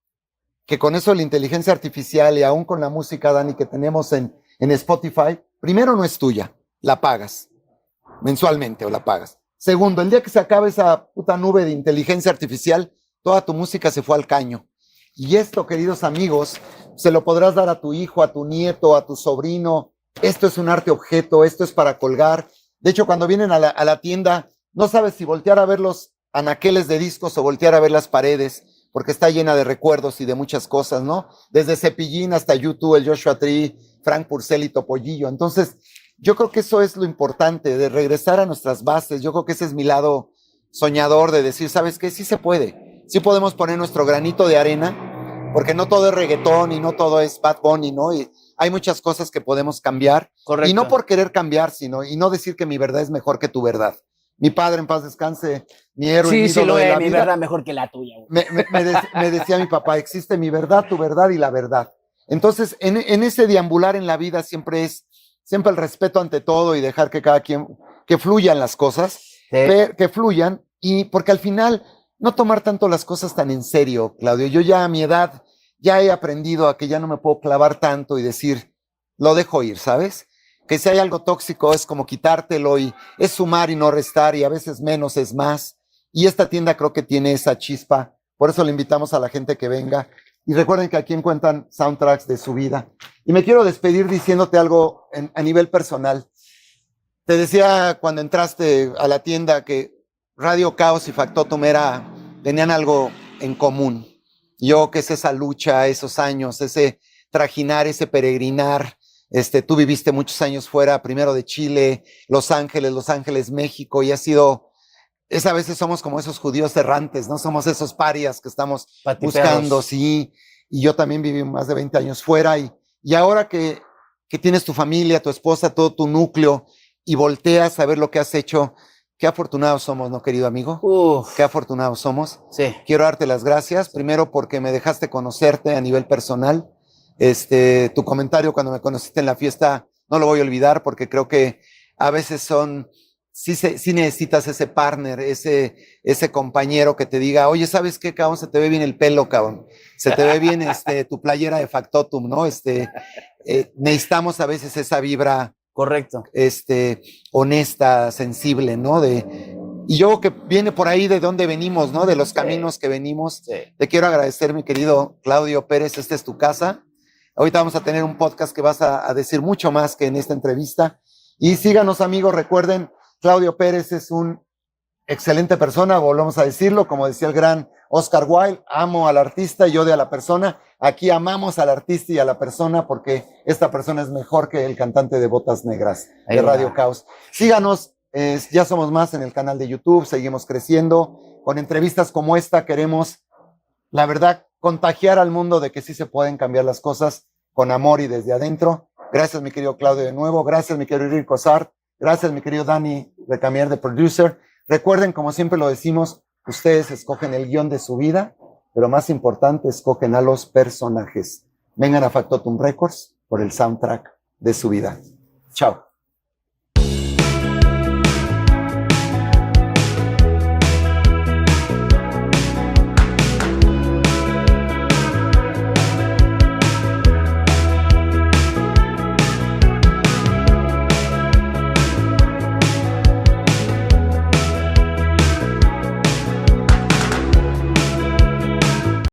que con eso de la inteligencia artificial y aún con la música, Dani, que tenemos en Spotify, primero no es tuya, la pagas mensualmente o la pagas. Segundo, el día que se acabe esa puta nube de inteligencia artificial, toda tu música se fue al caño. Y esto, queridos amigos, se lo podrás dar a tu hijo, a tu nieto, a tu sobrino. Esto es un arte objeto, esto es para colgar. De hecho, cuando vienen a la tienda, no sabes si voltear a ver los anaqueles de discos o voltear a ver las paredes, porque está llena de recuerdos y de muchas cosas, ¿no? Desde Cepillín hasta YouTube, el Joshua Tree, Frank Purcell y Topollillo. Entonces, yo creo que eso es lo importante, de regresar a nuestras bases. Yo creo que ese es mi lado soñador, de decir, ¿sabes qué? Sí se puede. Sí podemos poner nuestro granito de arena, porque no todo es reggaetón y no todo es Bad Bunny, ¿no? Y hay muchas cosas que podemos cambiar. Correcto. Y no por querer cambiar, sino, y no decir que mi verdad es mejor que tu verdad. Mi padre, en paz descanse, mi héroe. Sí, mi sí lo de es, la mi vida, verdad mejor que la tuya, güey. me decía mi papá, existe mi verdad, tu verdad y la verdad. Entonces, en ese deambular en la vida siempre el respeto ante todo y dejar que cada quien, que fluyan las cosas, Sí. que fluyan, y porque al final no tomar tanto las cosas tan en serio, Claudio. Yo ya a mi edad ya he aprendido a que ya no me puedo clavar tanto y decir, lo dejo ir, ¿sabes? Que si hay algo tóxico es como quitártelo y es sumar y no restar y a veces menos es más. Y esta tienda creo que tiene esa chispa, por eso le invitamos a la gente que venga. Y recuerden que aquí encuentran soundtracks de su vida. Y me quiero despedir diciéndote algo a nivel personal. Te decía cuando entraste a la tienda que Radio Caos y Factotum tenían algo en común. Yo que es esa lucha, esos años, ese trajinar, ese peregrinar. Tú viviste muchos años fuera, primero de Chile, Los Ángeles, México, y ha sido... a veces somos como esos judíos errantes, ¿no? Somos esos parias que estamos buscando, sí. Y yo también viví más de 20 años fuera. Y ahora que tienes tu familia, tu esposa, todo tu núcleo, y volteas a ver lo que has hecho, qué afortunados somos, ¿no, querido amigo? Uf. Qué afortunados somos. Sí. Quiero darte las gracias, primero porque me dejaste conocerte a nivel personal. Tu comentario cuando me conociste en la fiesta, no lo voy a olvidar porque creo que a veces sí necesitas ese partner, ese compañero que te diga, oye, ¿sabes qué, cabrón? Se te ve bien el pelo, cabrón. Se te ve bien tu playera de Factotum, ¿no? Necesitamos a veces esa vibra. Correcto. Honesta, sensible, ¿no? Y yo que viene por ahí de dónde venimos, ¿no? De los caminos que venimos. Sí. Te quiero agradecer, mi querido Claudio Pérez, esta es tu casa. Ahorita vamos a tener un podcast que vas a decir mucho más que en esta entrevista. Y síganos, amigos, recuerden, Claudio Pérez es un excelente persona, volvemos a decirlo, como decía el gran Oscar Wilde, amo al artista y odio a la persona. Aquí amamos al artista y a la persona porque esta persona es mejor que el cantante de Botas Negras de Radio Caos. Síganos, ya somos más en el canal de YouTube, seguimos creciendo. Con entrevistas como esta queremos, la verdad, contagiar al mundo de que sí se pueden cambiar las cosas con amor y desde adentro. Gracias, mi querido Claudio, de nuevo. Gracias, mi querido Rico Sart. Gracias, mi querido Dani Recamier, de producer. Recuerden, como siempre lo decimos, ustedes escogen el guión de su vida, pero más importante, escogen a los personajes. Vengan a Factotum Records por el soundtrack de su vida. Chao.